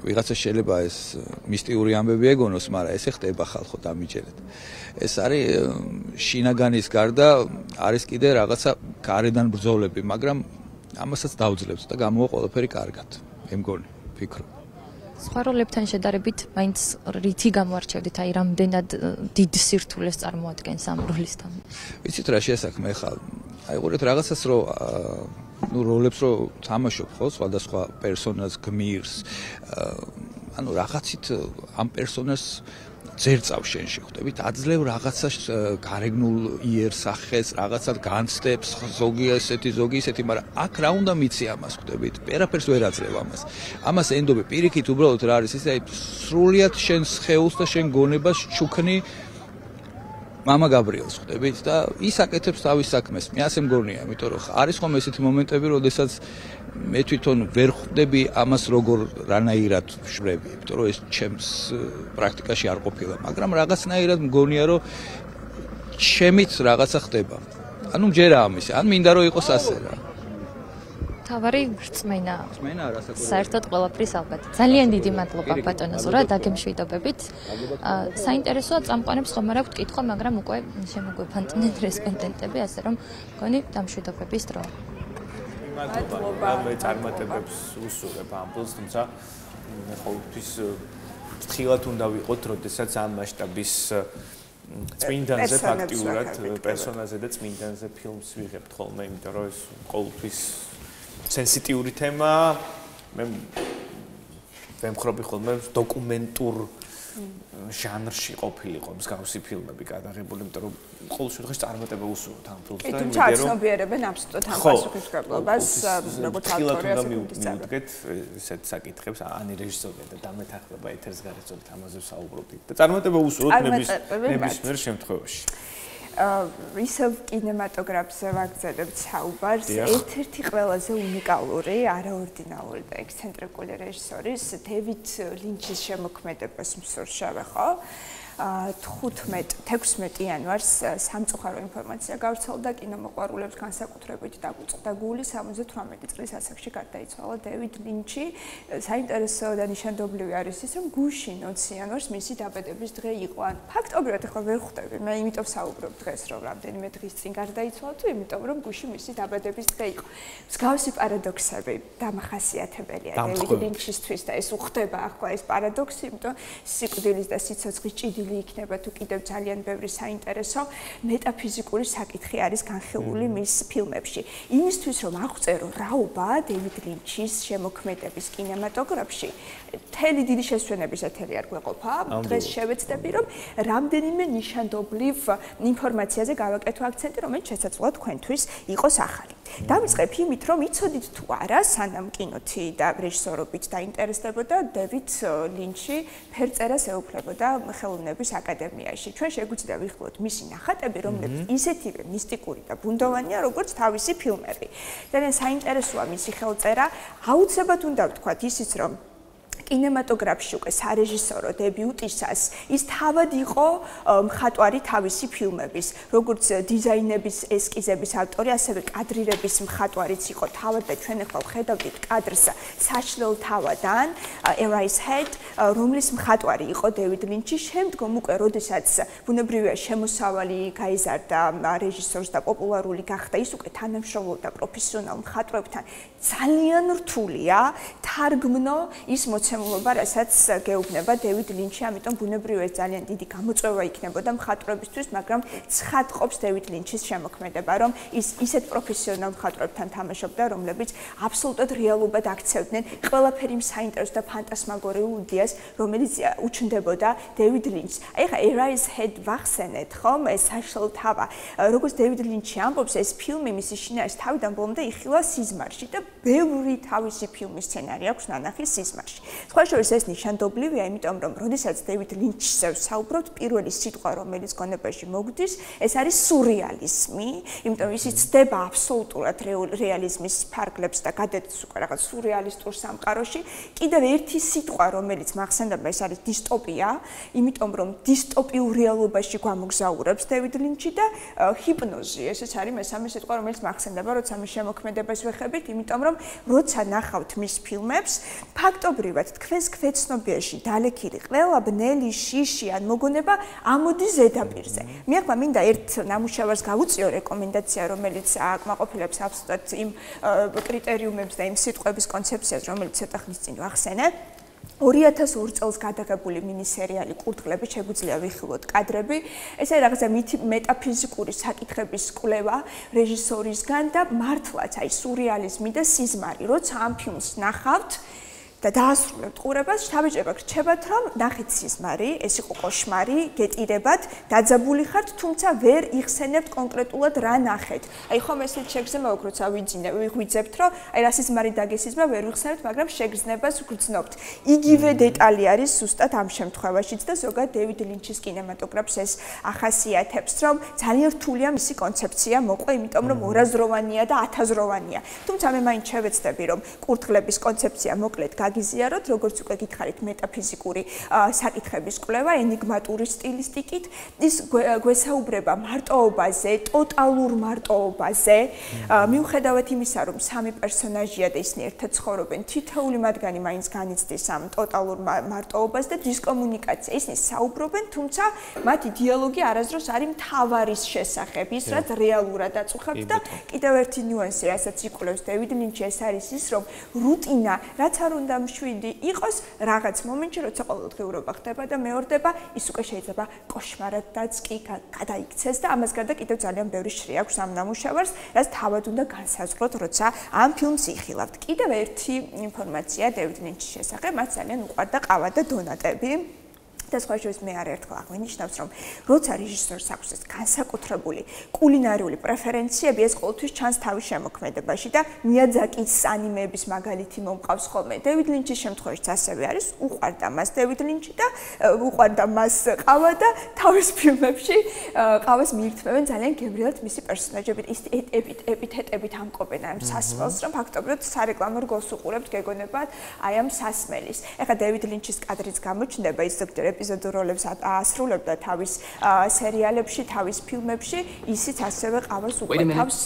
ვიღაცა შეიძლება ეს მისტიური ამბები ეგონოს, მაგრამ ესე ხდება ხალხო დამიჯერეთ. ეს არის შინაგანის გარდა არის კიდე რაღაცა გარედან ბრძოლები, მაგრამ ამასაც დავძლებთ და გამოვა ყველაფერი კარგად. მე მგონი, ვფიქრობ. სხვა როლებთან შედარებით მაინც რითი გამოარჩევდით, აი რამდენად დიდ სირთულეს წარმოადგენს ამ როლისთან? ვიცით რა შესაქმე ხა? აი ყურეთ რაღაცას რომ როლებს რო თამაშობ ხო სხვადასხვა პერსონაჟს გმირს ანუ რაღაცით ამ პერსონაჟს ძერწავ შენში ხვდებით აძლევ რაღაცას გარეგნულ იერს ახეს რაღაცად განცდებს ზოგი ისეთი მაგრამ აქ რა უნდა მიცი ამას ხვდებით ვერაფერს ვერ აძლევ ამას ენდობე პირიქით უბრალოდ რა არის ისე სრულიად შენს ხეულს და შენ გონებას ჩუქნი მამა გაბრიელს ხვდებით და ის აკეთებს თავის საქმეს. მე ასე მგონია, იმიტომ რომ არის ხომ ესეთი მომენტები, როდესაც მე თვითონ ვერ ხვდები ამას როგორ რანაირად ვშვრები, იმიტომ რომ ეს ჩემს პრაქტიკაში არ ყოფილა, მაგრამ რაღაცნაირად მგონია, რომ ჩემით რაღაცა ხდება. ანუ მჯერა ამისი, ან მინდა რომ იყოს ასე რა. თავარი რწმენა. რწმენა რასაკვირველია. საერთოდ ყველაფრის ალბათ. ძალიან დიდი მადლობა ბატონო ზურა დაგემშვიდობებით. საინტერესოა წამყვანებს ხომ არ აქვთ კითხვა, მაგრამ უკვე შემოგვეფანტნენ რესპონდენტები, ასე რომ მგონი დამშვიდობების დრო. მადლობა. მე წარმატებებს უსურვებ ამბულს, თუმცა ყოველთვის ფრთხილად უნდა ვიყოთ, როდესაც ამ მასშტაბის წმინდანზე ფაქტიურად პერსონაჟზე და წმინდანზე ფილმს ვიღებთ ხოლმე, იმიტომ რომ ეს ყოველთვის სენსიტიური თემა მე ვემხრობი ხოლმე დოკუმენტურ ჟანრში ყოფილიყო მსგავსი ფილმები გადაღებული, იმიტომ რომ ყოველ შემთხვევაში წარმატება უსურვოთ ამ ფილმს და თუმცა ცნობიერებენ აბსოლუტურად ამ პასუხისმგებლობას, როგორც ავტორი ასე მივუდგეთ ესეთ საკითხებს, ანი რეჟისორია და დამეთანხმება ეთერს გარეთ ამაზე საუბრობდით და წარმატება უსურვოთ ნებისმიერ შემთხვევაში. ისევ კინემატოგრაფზე ვაგრძელებთ საუბარს. ერთ-ერთი ყველაზე უნიკალური, არაორდინალური და ექსცენტრიკული რეჟისორის დევიდ ლინჩის შემოქმედებას მსურშავე, ხო? 16 იანვარს სამწუხარო ინფორმაცია გავრცელდა კინომოყვარულებს განსაკუთრებით დაგვიწყდა გული 78 წლის ასაკში გარდაიცვალა დევიდ ლინჩი. საინტერესო და ნიშანდობლივი არის ის, რომ გუშინ 20 იანვარს მისი დაბადების დღე იყო. ფაქტობრივად ახლა ვერ ხვდები, მე იმიტომ საუბრობ დღეს, რომ რამდენიმე დღის წინ გარდაიცვალა თუ იმიტომ რომ გუშინ მისი დაბადების დღე იყო. მსგავსი პარადოქსები დამახასიათებელია დევიდ ლინჩისთვის და ეს უხდება ახლა ეს პარადოქსი, იმიტომ სიკვდილის და სიცოცხლის ჭიდილი იქნება თუ კიდევ ძალიან ბევრი საინტერესო მეტაფიზიკური საკითხი არის განხილული მის ფილმებში. იმისთვის რომ აღწერო რაობა დევიდ ლინჩის შემოქმედების კინემატოგრაფში, მთელი დიდი შესვენების ეთერი არ გვეყოფა. დღეს შევეცდები რომ რამდენიმე ნიშანდობლივ ინფორმაციაზე გავაკეთო აქცენტი, რომელიც შესაძლოა თქვენთვის იყოს ახალი. დავიწყებ იმით, რომ იცოდით თუ არა, სანამ კინოთი და რეჟისორობით დაინტერესდებოდა, დევიდ ლინჩი ფერწერას ეუფლებოდა ხელოვნების აკადემიაში. ჩვენ შეგვიძლია ვიხილოთ მისი ნახატები, რომლებიც ისეთივე მისტიკური და ბუნდოვანია, როგორც თავისი ფილმები. ძალიან საინტერესოა მისი ხელწერა. აუცილებლად უნდა ვთქვათ ისიც, რომ კინემატოგრაფში უკვე სარეჟისორო დებიუტისას ის თავად იყო მხატვარი თავისი ფილმების, როგორც დიზაინების ესკიზების ავტორი, ასევე კადრირების მხატვარიც იყო თავად და ჩვენ ახლა ვხედავთ კადრს საშლელ თავადან, Eraserhead, რომლის მხატვარი იყო დევიდ ლინჩი. შემდგომ უკვე, როდესაც ბუნებრივია შემოსავალი გაიზარდა რეჟისორს და პოპულარული გახდა, ის უკვე თანამშრომლობდა პროფესიონალ მხატვრებთან. ძალიან რთულია თარგმნო ის მოცემულობა, რასაც გეუბნება დევიდ ლინჩი, ამიტომ ბუნებრივია ძალიან დიდი გამოწვევა იქნებოდა მხატვრებისთვის, მაგრამ ცხადყოფს დევიდ ლინჩის შემოქმედება, რომ ის ისეთ პროფესიონალ მხატვრებთან თამაშობდა, რომლებიც აბსოლუტურად რეალურად აქცევდნენ ყველაფერი საინტერესო და ფანტასმაგორიულ იდეას, რომელიც უჩნდებოდა დევიდ ლინჩს. აი ხა Eraserhead ვახსენეთ, ხომ, ეს საშლელ თავა. როგორც დევიდ ლინჩი ამბობს, ეს ფილმი მისი შინაარს თავიდან ბოლომდე იხილა სიზმარში და ბევრი თავისი ფილმის სცენარი აქვს ნანახი სიზმარში. სხვა შორის ეს ნიშანდობლივია, იმიტომ რომ როდესაც დევიდ ლინჩზე ვსაუბრობთ, პირველი სიტყვა, რომელიც გონებაში მოგვდის, ეს არის სურეალიზმი, იმიტომ ის იცდება აბსოლუტურად რეალიზმის ფარგლებს და გადადის უკვე რაღაც სურეალისტურ სამყაროში. კიდევ ერთი სიტყვა, რომელიც მახსენდება, ეს არის დისტოპია, იმიტომ რომ დისტოპიურ რეალობაში გვამოგზაურებს დევიდ ლინჩი და ჰიპნოზი, ესეც არის მესამე სიტყვა, რომელიც მახსენდება, როცა მის შემოქმედებას ვეხებით, იმიტომ რომ როცა ნახავთ მის ფილმებს, ფაქტობრივად თქვენს ქვეცნობიერში დალექილი ყველა ბნელი შიში ან მოგონება ამოდის ზედაპირზე. მე ახლა მინდა ერთ ნამუშევარს გავუწიო რეკომენდაცია, რომელიც აკმაყოფილებს აბსოლუტურად იმ კრიტერიუმებს და იმ სიტყვების კონცეფციას, რომელიც ცოტა ხნის წინ ვახსენე. 2002 წელს გადაღებული მინისერიალი კურდღლები, შეგვიძლია ვიხილოთ კადრები. ეს არის რაღაცა მეტაფიზიკური საკითხების კვლევა რეჟისორისგან და მართლაც აი სურეალიზმი და სიზმარი. როცა ამ ფილმს ნახავთ და დაასრულებთ ყურებას, შთაბეჭდება გრჩებათ, რომ ნახეთ სიზმარი, ეს იყო კოშმარი, გეტირებათ, დაძაბული ხართ, თუმცა ვერ იხსენებთ კონკრეტულად რა ნახეთ. აი ხომ ესეც შეგრძნება უკვე როცა ვიძებთ, რომ აი რა სიზმარი დაგესიზმა, ვერ ვიხსენებთ, მაგრამ შეგრძნებას ვგრძნობთ. იგივე დეტალი არის ზუსტად ამ შემთხვევაშიც და ზოგადად დევიდ ლინჩის კინემატოგრაფს ეს ახასიათებს, რომ ძალიან რთულია მისი კონცეფცია მოყვა, იმიტომ რომ ორაზროვანია და ათაზროვანია. თუმცა მე მაინც შევეცდები, რომ კურდღლების კონცეფცია მოკლედ გაგიზიაროთ, როგორც უკვე გითხარით, მეტაფიზიკური საკითხების კვლევა, ენიგმატური სტილისტიკით, ის გვესაუბრება მარტოობაზე, ტოტალურ მარტოობაზე. მიუხედავად იმისა, რომ სამი პერსონაჟია და ისინი ერთად ცხოვრობენ, თითოეული მათგანი მაინც განიცდის ამ ტოტალურ მარტოობას და დისკომუნიკაცია. ისინი საუბრობენ, თუმცა მათი დიალოგი არასდროს არის მთავარის შესახებ, ის რაც რეალურად აწუხებს და კიდევ ერთი ნიუანსი, რასაც იკვლევს დევიდ ლინჩი, ეს არის ის, რომ რუტინა, რაც არ უნდა მშვიდი იყოს, რაღაც მომენტში, როცა ყოველდღიურობა ხდება და მეორდება, ის უკვე შეიძლება კოშმარადაც კი გადაიქცეს და ამას გარდა კიდევ ძალიან ბევრი შრი აქვს ამ ნამუშევარს, რაც თავად უნდა განსაზღვროთ, როცა ამ ფილმს იხილავთ. კიდევ ერთი ინფორმაცია დევიდ ლინჩის შესახებ, მას ძალიან უყვარდა ყავა და დონატები. და სხვა შორის მე არაერთხელ აღვინიშნავს, რომ როცა რეჟისორს აქვს ეს განსაკუთრებული კულინარიული პრეფერენციები, ეს ყოველთვის ჩანს თავის შემოქმედებაში და მიაძაკის ანიმეების მაგალითი მომყავს ხოლმე. დევიდ ლინჩის შემთხვევაშიც ასევე არის, უყვარდა მას დევიდ ლინჩი და უყვარდა მას ყავა და თავის ფილმებში ყავას მიირთმევენ ძალიან გემრიელად მისი პერსონაჟებით, ის ეპითეტებით ამკობენ ამ სასმელს, რომ ფაქტობრივად სარეკლამო რგოლს უყურებთ გეგონებათ აი ამ სასმელის. ეხლა დევიდ ლინჩის კადრიც გამოჩნდება, ის ზოგჯერ ეპიზოდურ როლებს ასრულებდა თავის სერიალებში, თავის ფილმებში, ისიც ასევე ყავას უყვეთავს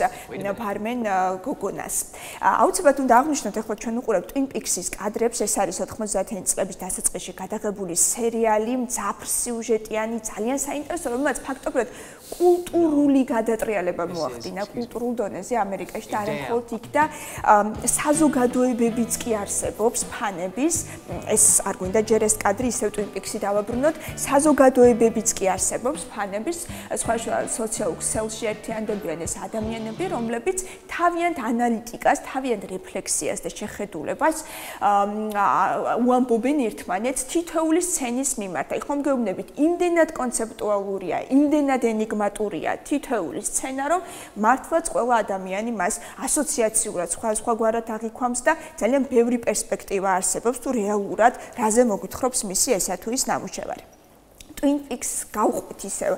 ბარმენ გოგონას. აუცილებლად უნდა აღვნიშნოთ, ეხლა ჩვენ უყურებთ Twin Peaks-ის კადრებს, ეს არის 90-იანი წლების დასაწყისში გადაღებული სერიალი, მძაფრ-სიუჟეტიანი, ძალიან საინტერესო, რომელმაც ფაქტობრივად კულტურული გადატრიალება მოახდინა კულტურულ დონეზე ამერიკაში და არა მხოლოდ იქ და საზოგადოებებიც კი არსებობს ფანების, ეს არ გვინდა ჯერ ეს კადრი ისევ Twin Peaks-ი დავაბრუნოთ, საზოგადოებებიც კი არსებობს ფანების, სხვა სოციალურ ქსელში ერთიანდებიან ეს ადამიანები, რომლებიც თავიანთ ანალიტიკას, თავიანთ რეფლექსიას და შეხედულებას უამბობენ ერთმანეთს თითოეული სცენის მიმართ. აი ხომ გეუბნებით, იმდენად კონცეპტუალურია, იმდენად ენიგმატურია თითოეული სცენა, რომ მართლაც ყველა ადამიანი მას ასოციაციურად სხვაგვარად აღიქვამს და ძალიან ბევრი პერსპექტივა არსებობს თუ რეალურად რაზე მოგვითხრობს მისი ესა თუ ის ნამუშევარი. Twin Peaks გავყვეთ ისევ.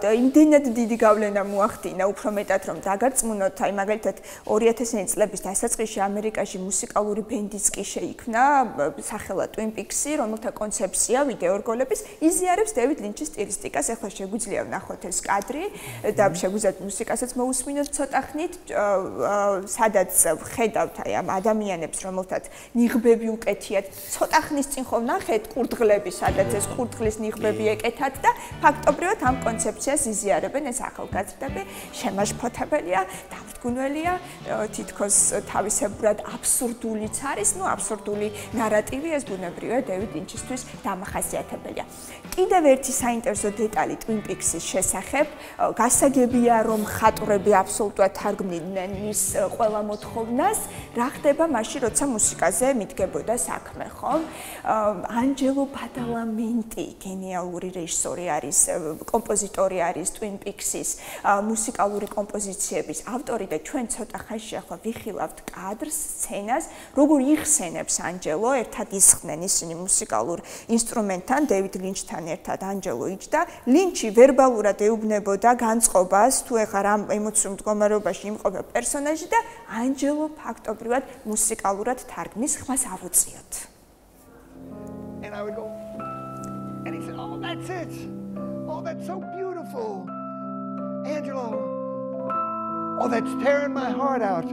იმდენად დიდი გავლენა მოახდინა, უფრო მეტად რომ დაგარწმუნოთ, აი მაგალითად 2000-იანი წლების დასაწყისში ამერიკაში მუსიკალური ბენდიც კი შეიქმნა, სახელად Twin Peaks-ი, რომელთა კონცეფცია ვიდეო რგოლების იზიარებს დევიდ ლინჩის სტილისტიკას. ეხლა შეგვიძლია ვნახოთ ეს კადრი და შეგვიძლია მუსიკასაც მოусმინოთ ცოტა ხნით, სადაც ხედავთ აი ამ ადამიანებს, რომელთაც ნიღბები უკეთიათ. ცოტა ხნის წინ ხომ ნახეთ კურდღლები, სადაც ეს კურდღლის ნიღბები ეკეთათ და ფაქტობრივად ამ კონცეფციას იზიარებენ ეს ახალგაზრდები, შემაშფოთებელია, დამრთგუნველია, თითქოს თავისებურად აბსურდულიც არის, ну აბსურდული ნარატივი ეს ბუნებრივია დევიდ ლინჩისთვის დამახასიათებელია. კიდევ ერთი საინტერესო დეტალი Twin Peaks-ის შესახებ, გასაგებია რომ ხატრები აბსოლუტურად თარგმნიდნენ მის ყველა მოთხოვნას, რა ხდება მაშინ როცა მუსიკაზე მიდგებოდა საქმე, ხომ? ანჯელო ბადალამენტი გენიალური რეჟისორი არის, კომპოზიტორი არის Twin Peaks-ის მუსიკალური კომპოზიციების ავტორი და ჩვენ ცოტა ხანში ახლა ვიხილავთ კადრს, სცენას, როგორ იხსენებს ანჯელო, ერთად ისხდნენ ისინი მუსიკალურ ინსტრუმენტთან, დევიდ ლინჩთან ერთად ანჯელო იჯდა, ლინჩი ვერბალურად ეუბნებოდა განწყობას, თუ ეხლა რა ემოციურ მდგომარეობაში იმყოფება პერსონაჟი და ანჯელო ფაქტობრივად მუსიკალურად თარგმნის, ხმას ავუწიოთ. And I would go and he said, "Oh, that's it. Oh, that's so beautiful. Angelo. Oh, that's tearing my heart out.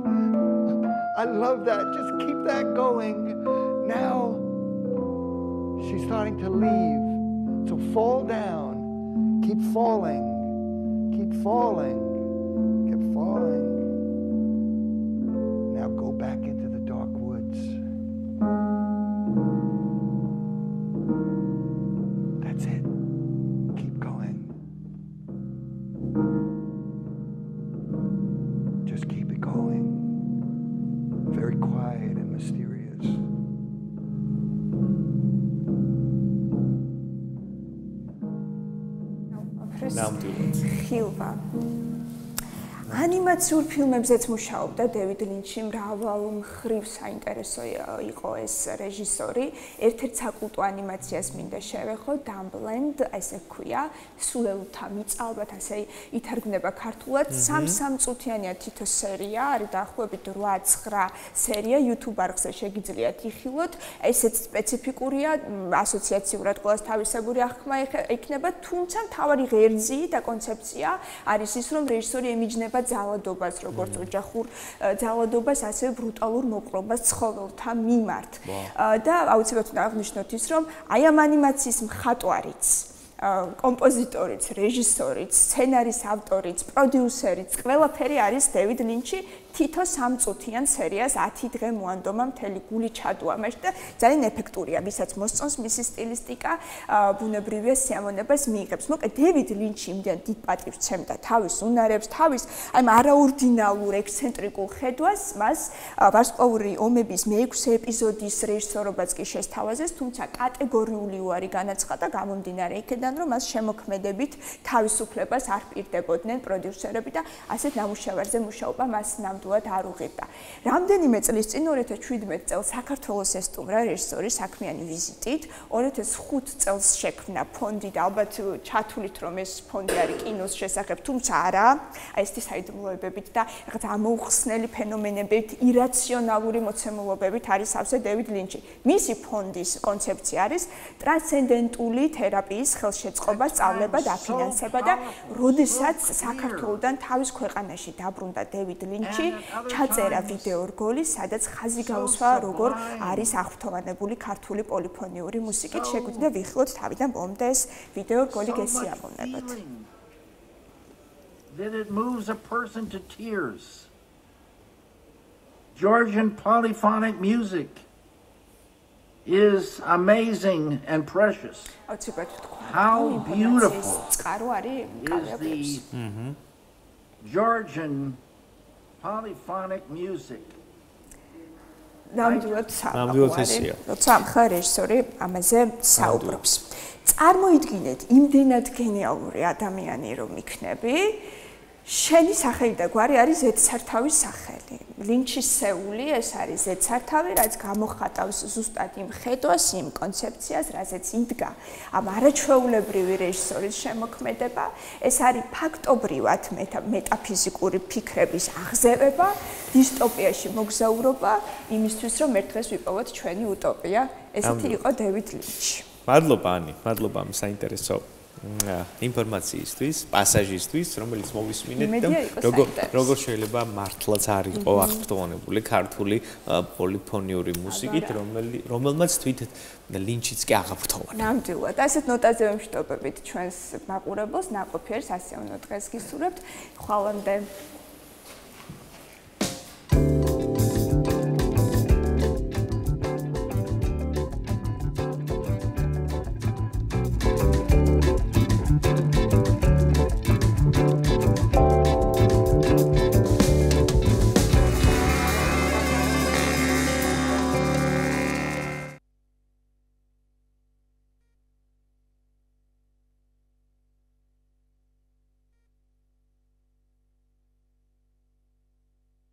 I love that. Just keep that going." Now she's starting to leave. So fall down. Keep falling. Keep falling. Keep falling. Now go back into the dark woods. That's it. Keep going. Just keep it going. Very quiet and mysterious. ხილვა. ანიმაციურ ფილმებზეც მუშაობდა დევიდ ლინჩი, მრავალ მხრივ საინტერესო იყო ეს რეჟისორი. ერთ-ერთ საკულტო ანიმაციას მინდა შევეხო, Dumbland, ესე ქვია, სულელთა მიწალბათ, ასე ითარგმნება ქართულად. 3 წუთიანია თითო სერია, არის დაახლოებით 8-9 სერია, YouTube არხზე შეგიძლიათ იხილოთ. ესეც სპეციფიკურია, ასოციაციურად ყოველს თავისებური აღქმა ექნება, თუმცა მთავარი ღერძი და კონცეფცია არის ის, რომ რეჟისორი ემიჯნება ძალადობას, როგორც ოჯახურ ძალადობას, ასევე ბრუტალურ მოპყრობას ცხოველთა მიმართ. და აუცილებლად უნდა აღვნიშნოთ ის, რომ აი ამ ანიმაციის მხატვარიც, კომპოზიტორიც, რეჟისორიც, სცენარის ავტორიც, პროდიუსერიც, ყველაფერი არის დევიდ ლინჩი. თითო 3 წუთიან სერიას 10 დღე მოანდომა მთელი გული ჩადუამაშ და ძალიან ეფექტურია, ვისაც მოსწონს მისი სტილისტიკა, ბუნებრივია სიამოვნებას მიიღებს. მოკლედ დევიდ ლინჩი იმდენ დიდ პატივს ცემდა თავის უნარებს, თავის აი არაორდინალურ ექსცენტრიკულ ხედვას, მას ვარსკვლავური ომების მე-6 ეპიზოდის რეჟისორობაც კი შესთავაზეს, თუმცა კატეგორიული უარი განაცხადა გამომდინარე იქიდან, რომ მას შემოქმედებით თავისუფლებას არ პირდებოდნენ პროდიუსერები და ასეთ ნამუშევარზე მუშაობა მას ნამდვილად არ უღირდა. რამდენიმე წლის წინ 2017 წელს საქართველოს ესტუმრა რეჟისორი საქმიანი ვიზიტით, 2005 წელს შექმნა ფონდი და ალბათ ჩათვლით რომ ეს ფონდი არის კინოს შესახებ, თუმცა არა, აი ესეთი საიდუმლოებებით და რაღაც ამოუხსნელი ფენომენებით, ირაციონალური მოცემულობებით არის სავსე დევიდ ლინჩი. მისი ფონდის კონცეფცია არის ტრანსცენდენტული თერაპიის ხელშეწყობა, სწავლება, დაფინანსება და როდესაც საქართველოსთან თავის ქვეყანაში დაბრუნდა დევიდ ლინჩი, ჩაწერა ვიდეო რგოლი, სადაც ხაზი გაუსვა, როგორ არის აღფრთოვანებული ქართული პოლიფონიური მუსიკით. შეგვიძლია ვიხილოთ თავიდან ბოლომდე ეს ვიდეო რგოლი გესიამოვნებათ. That it moves a person to tears. Georgian polyphonic music is amazing and precious. How beautiful is the Georgian polyphonic music. ნამდვილად საყვარელი. როცა ახლა რეჟისორი ამაზე საუბრობს. წარმოიდგინეთ, იმდენად გენიალური ადამიანი რომ იქნები, შენი სახელი და გვარი არის ზედსართავის სახელი. ლინჩის სეული ეს არის ზედსართავი, რაც გამოხატავს ზუსტად იმ ხედვას, იმ კონცეფციას, რაზეც იდგა ამ არაჩვეულებრივი რეჟისორის შემოქმედება. ეს არის ფაქტობრივად მეტაფიზიკური ფიქრების აღზევება, დისტოპიაში მოგზაურობა იმისთვის, რომ ერთ დღეს ვიპოვოთ ჩვენი утоპია. ესეთი იყო დევიდ ლინჩი. მადლობა ანი, მადლობა ამ საინტერესო ინფორმაციისთვის, პასაჟისთვის, რომელიც მოვისმინეთ და როგორ შეიძლება მართლაც არ იყო აღფრთოვანებული ქართული პოლიფონიური მუსიკით, რომელმაც თვით ლინჩიც კი აღაფრთოვანა. ნამდვილად, ასეთ ნოტაზე ვიმშვიდობებით ჩვენს მაყურებელს, ნაყოფიერ სასიამოვნო დღეს გისურვებთ. ხვალამდე